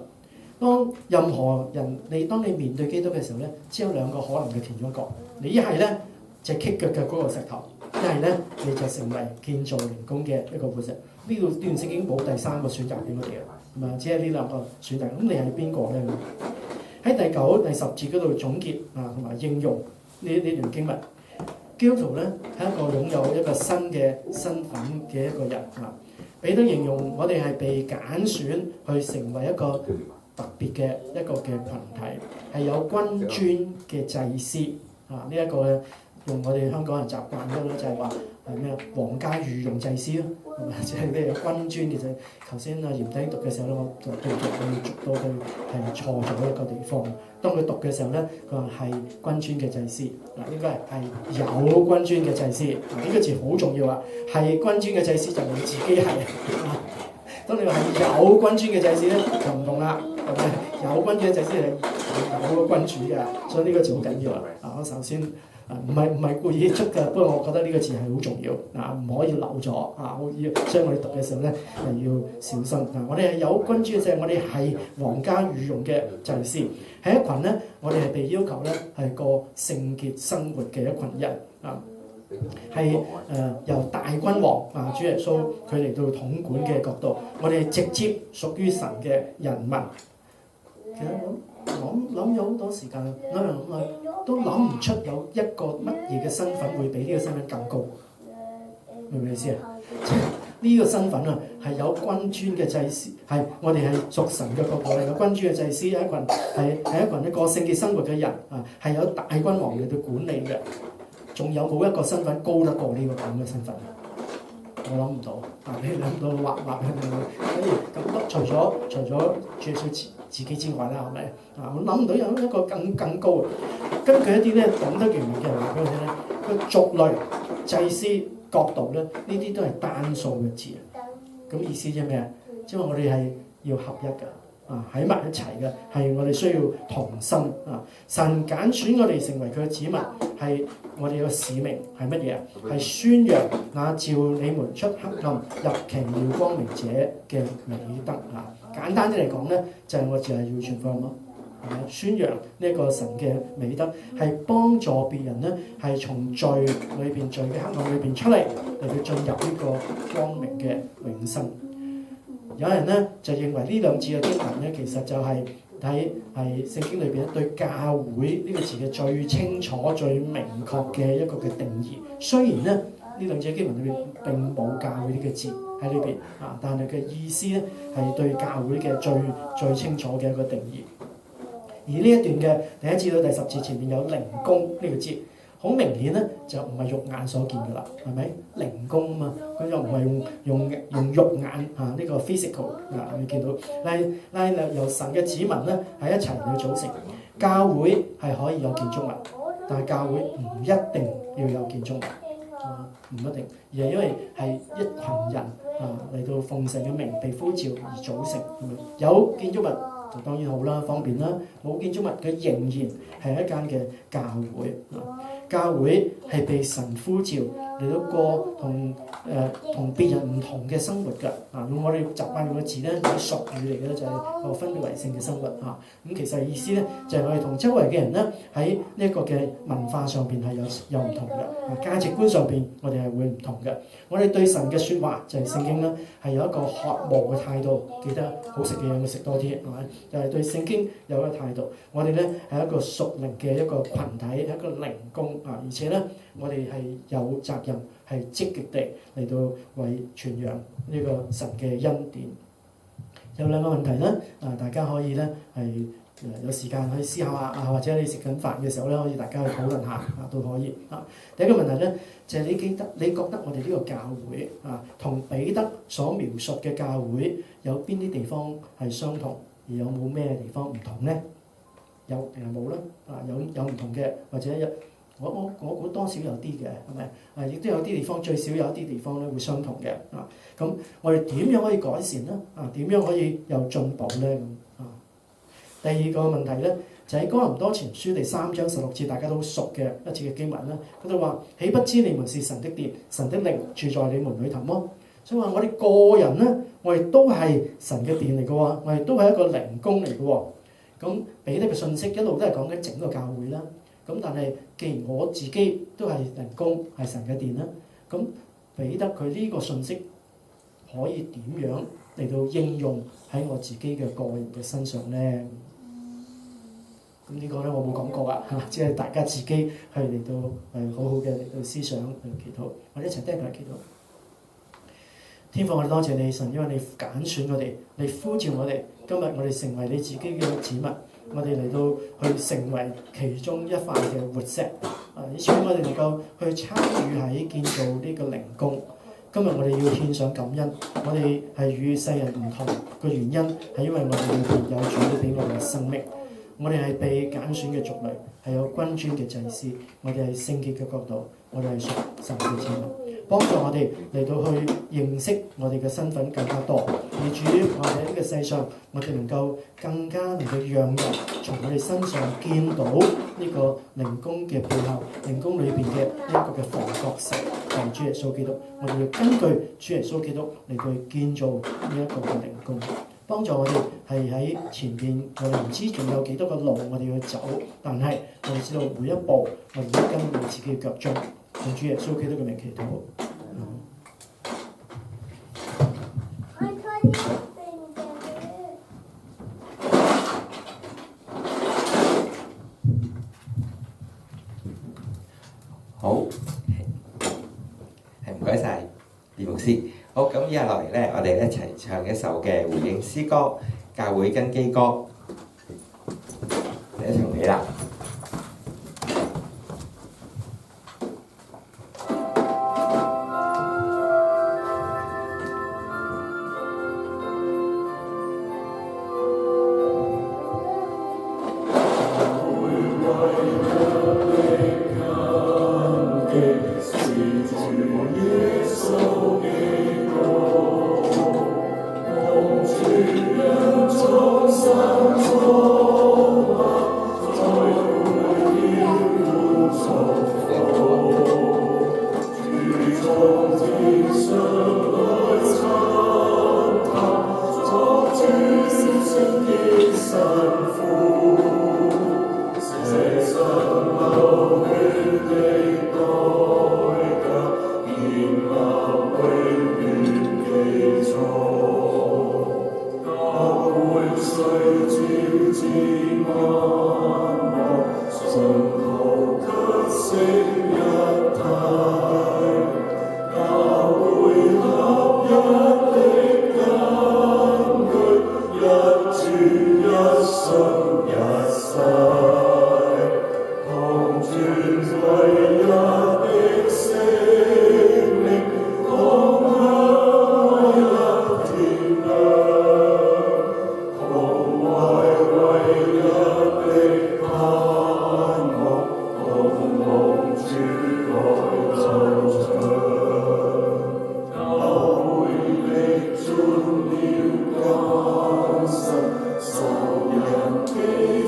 當任何人當你面對基督嘅時候咧，只有兩個可能嘅其中一個，你一係咧就係棘腳嘅嗰個石頭，一係咧你就成為建造靈宮嘅一個活石。呢段聖經冇第三個選擇俾我哋嘅，係咪？只係呢兩個選擇。咁你係邊個咧？喺第9、第10節嗰度總結同埋應用呢段經文。基督徒咧係一個擁有一個新嘅身份嘅一個人啊。彼得形容我哋係被揀選去成為一個特別嘅一個嘅群體，係有君尊嘅祭司啊！呢一個咧用我哋香港人習慣嘅咧就係話係咩啊？皇家御用祭司咯，係咪？即係咩君尊嘅祭。頭先嚴弟兄讀嘅時候咧，我就對住佢捉到佢係錯咗一個地方。當佢讀嘅時候咧，佢話係君尊嘅祭司嗱，應該係有君尊嘅祭司嗱，呢個字好重要啊！係君尊嘅祭司就你自己係。當你話係有君尊嘅祭司咧，就唔同啦，係咪？有君尊嘅祭司係有個君主嘅，所以呢個字好緊要啊！我首先唔係故意捉嘅，不過我覺得呢個字係好重要唔可以漏咗所以我哋讀嘅時候咧係要小心我哋係有君尊嘅祭司，我哋係皇家御用嘅祭司，係一群咧，我哋係被要求咧係過聖潔生活嘅一群人係由大君王主耶穌佢嚟到統管嘅角度，我哋係直接屬於神嘅人民。其實我諗咗好多時間，都諗唔出有一個乜嘢嘅身份會比呢個身份更高，明唔明意思啊？呢個身份係有君尊嘅祭司，係我哋係屬神嘅角度嚟嘅君尊嘅祭司，係一群過聖潔生活嘅人係有大君王嚟到管理嘅。仲有冇一個身份高得過呢個咁嘅身份？我諗唔到你諗到畫咁多，除咗主耶穌自己之外啦，係咪我諗唔到有一個更高。根據一啲咧懂得原文嘅人話俾我聽咧，個族類、祭司角度咧，呢啲都係單數嘅字咁意思即係咩啊？即係話我哋係要合一嘅。喺埋一齊嘅係我哋需要同心神揀選我哋成為佢嘅子民，係我哋嘅使命係乜嘢啊？係宣揚那召你們出黑暗入奇妙光明者嘅美德簡單啲嚟講咧，就係我就係要傳福音咯，宣揚呢一個神嘅美德，係幫助別人咧，係從罪裏邊罪嘅黑暗裏邊出嚟到進入呢個光明嘅永生。有人咧就認為呢兩字嘅經文咧，其實就係聖經裏邊對教會呢個詞嘅最清楚、最明確嘅一個嘅定義。雖然咧呢兩字嘅經文裏邊並冇教會呢個字喺裏邊但係嘅意思咧係對教會嘅最清楚嘅一個定義。而呢一段嘅第1至到第10節前面有靈宮呢個字。好明顯咧，就唔係肉眼所見嘅啦，係咪？靈宮啊嘛，佢就唔係用肉眼呢個 physical 你見到，但由神嘅子民咧喺一齊去組成。教會係可以有建築物，但係教會唔一定要有建築物唔一定，而係因為係一群人嚟到奉神嘅名被呼召而組成。有建築物就當然好啦，方便啦。冇建築物佢仍然係一間嘅教會教會係被神呼召嚟到過同別人唔同嘅生活㗎用我哋習慣用嘅字咧，係術語嚟嘅，就係個分別為聖嘅生活咁其實意思咧就係我哋同周圍嘅人咧喺呢一個嘅文化上邊係有唔同嘅價值觀上邊我哋係會唔同嘅。我哋對神嘅説話就係聖經啦，係有一個渴慕嘅態度。記得好食嘅嘢要食多啲，係咪？就係對聖經有一個態度。我哋咧係一個屬靈嘅一個群體，一個靈宮而且咧我哋係有責任係積極地嚟到為傳揚呢個神嘅恩典。有兩個問題咧大家可以咧係有時間可以思考下或者你食緊飯嘅時候咧，可以大家去討論下都可以第一個問題咧就係你覺得我哋呢個教會同彼得所描述嘅教會有邊啲地方係相同，而有冇咩地方唔同咧？有定係冇咧？有唔同嘅，或者我估多少有啲嘅，係咪？亦都有啲地方，最少有一啲地方咧會相同嘅咁我哋點樣可以改善咧？點樣可以有進步咧？第二個問題咧就喺哥林多前書第3章16節，大家都熟嘅一節嘅經文啦。嗰度話：豈不知你們是神的殿，神的靈住在你們裏頭麼？所以話我哋個人咧，我哋都係神嘅殿嚟嘅喎，我哋都係一個靈宮嚟嘅喎。咁彼得嘅信息一路都係講緊整個教會啦。咁但係既然我自己都係靈宮，係神嘅殿啦，咁彼得佢呢個信息可以點樣嚟到應用喺我自己嘅個人嘅身上咧？咁呢個咧我冇講過啊，只係大家自己去嚟到好好嘅嚟到思想去祈禱，我哋一齊聽佢祈禱。天父，我哋多謝你神，因為你揀選我哋，你呼召我哋，今日我哋成為你自己嘅子民，我哋嚟到去成為其中一塊嘅活石，以至我哋能夠去參與喺建造呢個靈宮。今日我哋要獻上感恩，我哋係與世人唔同嘅原因係因為我哋裏邊有主俾我哋嘅生命。我哋係被揀選嘅族類，係有君尊嘅祭司，我哋係聖潔嘅國度，我哋係屬神嘅子民，幫助我哋嚟到去認識我哋嘅身份更加多。而主，我哋喺呢個世上，我哋能夠更加能夠讓人從我哋身上見到呢個靈宮嘅背後，靈宮裏邊嘅呢一個嘅房角石，係主耶穌基督。我哋要根據主耶穌基督嚟到去建造呢一個嘅靈宮。幫助我哋係喺前邊，我哋唔知仲有幾多個路我哋要走，但係我哋知道每一步我哋都跟住自己嘅腳蹤，用主耶穌基督嘅名祈禱。好，係唔該晒，葉牧師。好，咁以下落嚟咧，我哋一齊唱一首嘅回應詩歌《教會根基歌》。第一場起啦！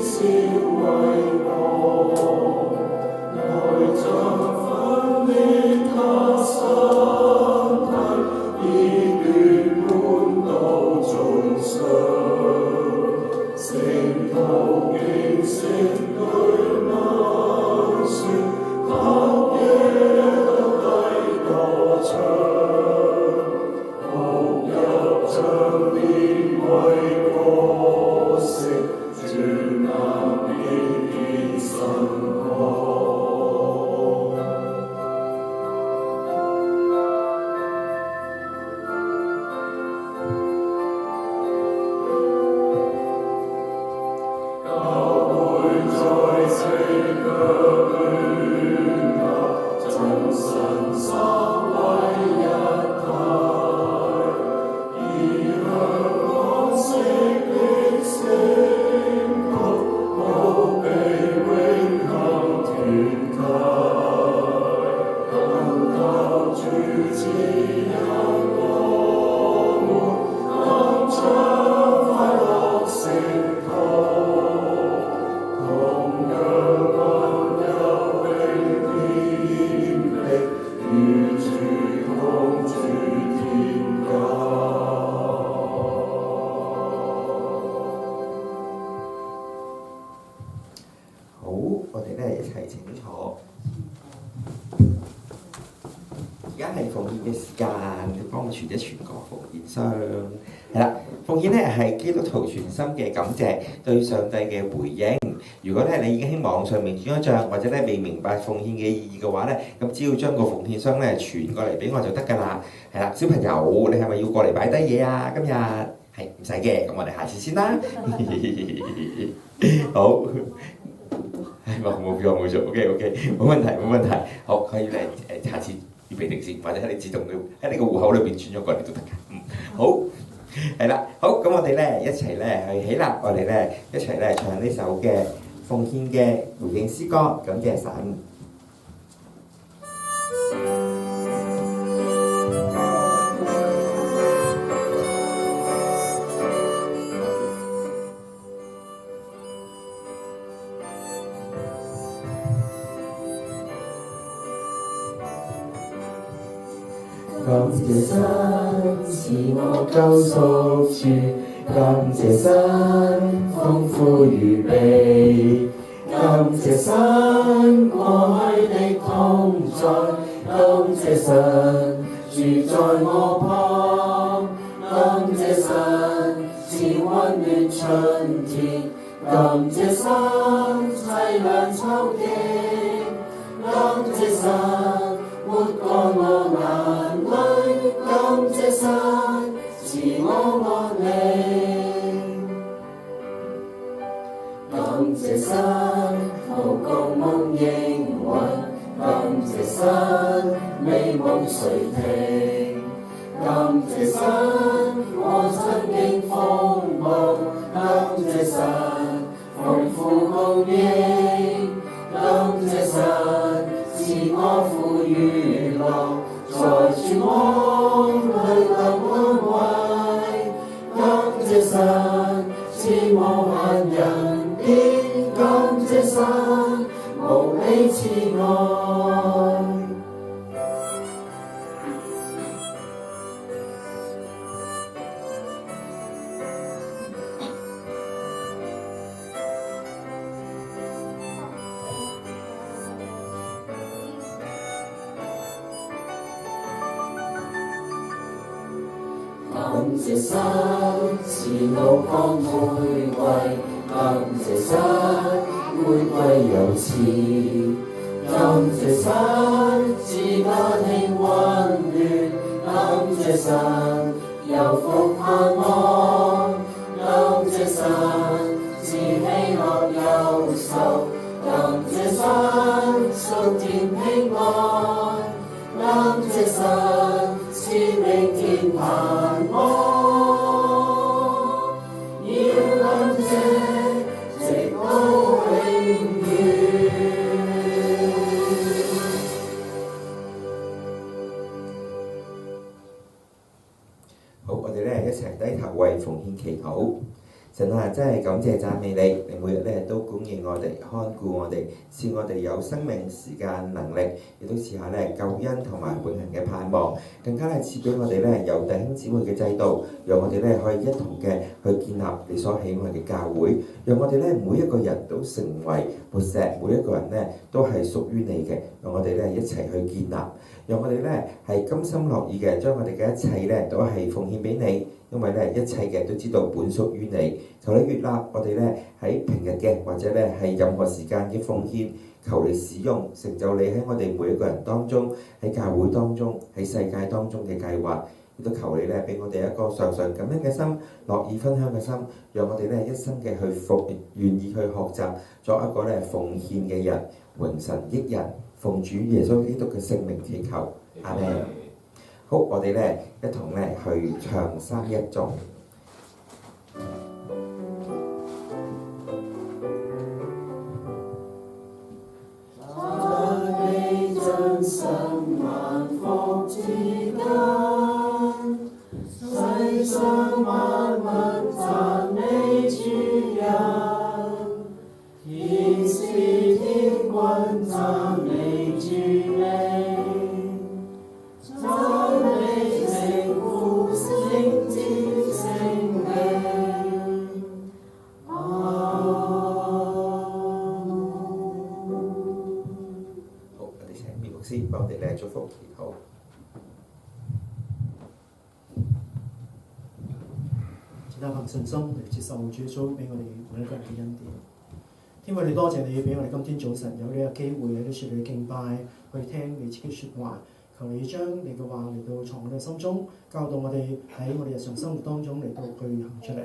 為我，愛在請坐。而家係奉獻嘅時間，你幫我傳一傳個奉獻箱。係啦，奉獻咧係基督徒全心嘅感謝，對上帝嘅回應。如果咧你已經喺網上面轉咗帳，或者咧未明白奉獻嘅意義嘅話咧，咁只要將個奉獻箱咧傳過嚟俾我就得㗎啦。係啦，小朋友，你係咪要過嚟擺低嘢啊？今日係唔使嘅，咁我哋下次先啦。好，冇錯 ，OK， 冇問題。好，可以咧下次預備定先，或者你自動喺呢個戶口裏邊轉咗過嚟都得㗎。好。係啦，好，咁我哋咧一齊咧去起立，我哋咧一齊咧唱呢首嘅奉獻嘅回應詩歌，感謝神。感謝神是我救贖主，感謝神豐富預備，感謝神過去的同在，感謝神住在我旁，感謝神是溫暖春天，感謝神凄涼秋景，感謝神抹乾我眼淚，感謝神賜我安寧，感謝神禱告夢應允，感謝神美夢垂聽，感謝神我曾經風暴，感謝神豐富供應，感謝神賜我富裕樂，在絕望裏得安慰，感謝神賜無限恩典，感謝神無比慈愛。感謝神賜我光玫瑰，感謝神玫瑰有刺，感謝神賜家庭溫暖，感謝神有福盼望，感謝神賜喜樂憂愁，感謝神屬天平安，感謝神賜明天盼望，要感謝直到永遠。好，我哋咧一齊低頭為奉獻祈禱。神啊，真係感謝讚美你，你每日咧都供應我哋、看顧我哋，賜我哋有生命、時間、能力，亦都賜下咧救恩同埋永恆嘅盼望，更加係賜俾我哋咧有弟兄姊妹嘅制度，讓我哋咧可以一同嘅去建立你所喜愛嘅教會，讓我哋咧每一個人都成為活石，每一個人咧都係屬於你嘅，讓我哋咧一齊去建立，讓我哋咧係甘心樂意嘅，將我哋嘅一切咧都係奉獻俾你。因為咧一切嘅都知道本屬於你，求你悅納我哋咧喺平日嘅或者咧係任何時間嘅奉獻，求你使用成就你喺我哋每一個人當中，喺教會當中，喺世界當中嘅計劃，亦都求你咧俾我哋一個常常感恩嘅心，樂意分享嘅心，讓我哋咧一生嘅去願意去學習，作一個咧奉獻嘅人，榮神益人，奉主耶穌基督嘅聖名祈求，阿們。好，我哋咧一同咧去唱3-1頌。讚美真神萬福之根，世上萬民讚美主人，天使天君讚美主名。讚美聖父、聖子、聖靈，阿門。牧師幫我哋咧祝福祈禱。其他憑信心嚟接受主耶穌俾我哋每一個人嘅恩典。天父，我哋多謝你俾我哋今天早晨有呢個機會喺度説你嘅敬拜，去聽你自己説話。求你將你嘅話嚟到藏我哋心中，教導我哋喺我哋日常生活當中嚟到去行出嚟，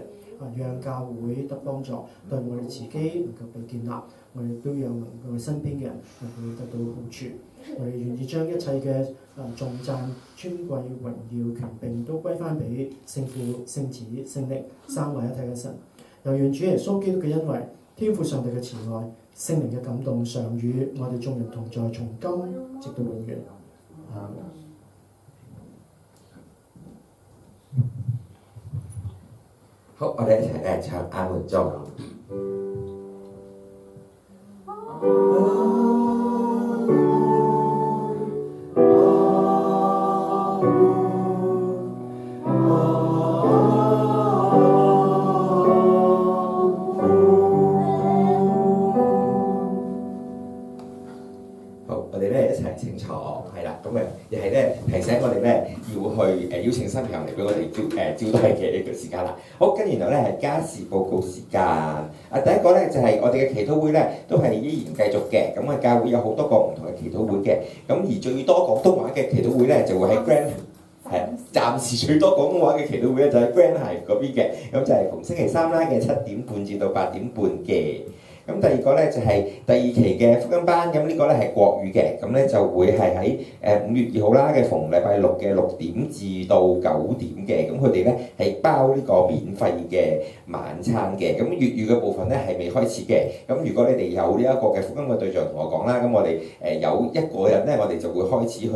讓教會得幫助，對我哋自己能夠被建立，我哋都讓我哋身邊嘅人能夠得到好處。我哋願意將一切嘅頌讚、尊貴、榮耀、權柄都歸翻俾聖父、聖子、聖靈三位一體嘅神。又願主耶穌基督嘅恩惠、天父上帝嘅慈愛、聖靈嘅感動，常與我哋眾人同在，從今直到永遠。好，我哋一齊咧唱阿門中。請坐，係啦，咁又係咧提醒我哋咧要去邀請新朋友嚟俾我哋招待嘅一個時間啦。好，跟住然後咧係家事報告時間。第一個咧就係我哋嘅祈禱會咧都係依然繼續嘅。咁教會有好多個唔同嘅祈禱會嘅。咁而最多廣東話嘅祈禱會咧就會喺 Grand 係暫時最多廣東話嘅祈禱會咧就喺 Grand 係嗰邊嘅。咁就係逢星期三啦嘅7點半至到8點半嘅。咁第二個咧就係第二期嘅福音班，咁呢個咧係國語嘅，咁咧就會係喺5月2號啦嘅逢禮拜六嘅6點至到9點嘅，咁佢哋咧係包呢個免費嘅晚餐嘅，咁粵語嘅部分咧係未開始嘅，咁如果你哋有呢一個嘅福音嘅對象同我講啦，咁我哋有一個人咧，我哋就會開始去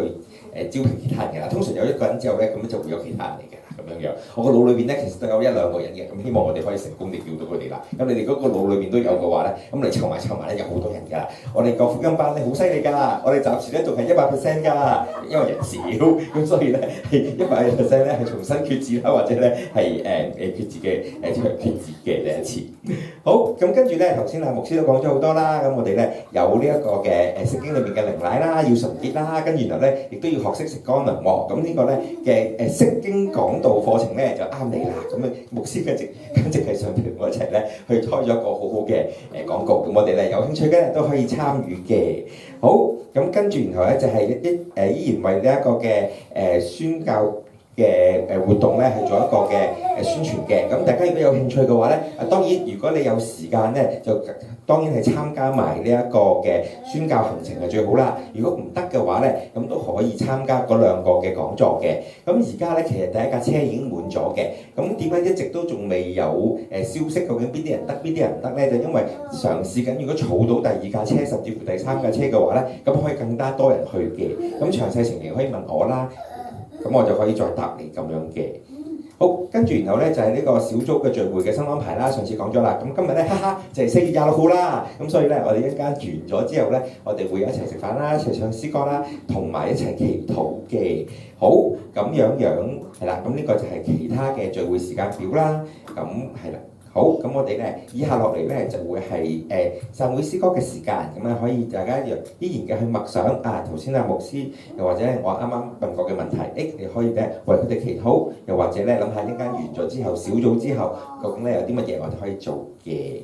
招聘其他人嘅啦，通常有一個人之後咧，咁就會有其他人嚟嘅。咁樣樣，我個腦裏邊咧其實都有1-2個人嘅，咁希望我哋可以成功地叫到佢哋啦。咁你哋嗰個腦裏邊都有嘅話咧，咁你湊埋咧有好多人㗎啦。我哋個福音班咧好犀利㗎，我哋暫時咧仲係100% 㗎，因為人少，咁所以咧係100% 咧係重新決志啦，或者咧係決志嘅決志嘅第一次。好，咁跟住咧頭先牧師都講咗好多啦，咁我哋咧有呢一個嘅聖經裏面嘅靈奶啦，要純潔啦，跟住然後咧亦都要學識食乾糧喎。咁呢個咧嘅聖經講道課程咧就啱你啦，咁牧師簡直係想同我一齊咧去開咗一個好好嘅廣告，咁我哋咧有興趣嘅都可以參與嘅。好，咁跟住然後咧就係依然為呢一個嘅宣教嘅活動咧係做一個嘅宣傳嘅。咁大家如果有興趣嘅話咧，當然如果你有時間咧，就當然係參加埋呢一個嘅宣教行程係最好啦。如果唔得嘅話咧，咁都可以參加嗰2個嘅講座嘅。咁而家咧其實第一架車已經滿咗嘅。咁點解一直都仲未有消息？究竟邊啲人得，邊啲人唔得咧？就因為嘗試緊，如果儲到第2架車，甚至乎第3架車嘅話咧，咁可以更加多人去嘅。咁詳細情形可以問我啦。咁我就可以再答你咁樣嘅。好，跟住然後咧就係呢個小組嘅聚會嘅新安排啦。上次講咗啦，咁今日咧就係4月26號啦。咁所以咧我哋一陣間完咗之後咧，我哋會一齊食飯啦，一齊唱詩歌啦，同埋一齊祈禱嘅。好，咁樣係啦。咁呢個就係其他嘅聚會時間表啦。咁係啦。好，咁我哋咧以下落嚟咧就會係散會詩歌嘅時間，咁可以大家依然嘅去默想頭先牧師又或者我啱啱問過嘅問題，你可以咧為佢哋祈禱，又或者咧諗下一陣間完咗之後小組之後究竟咧有啲乜嘢我哋可以做嘅。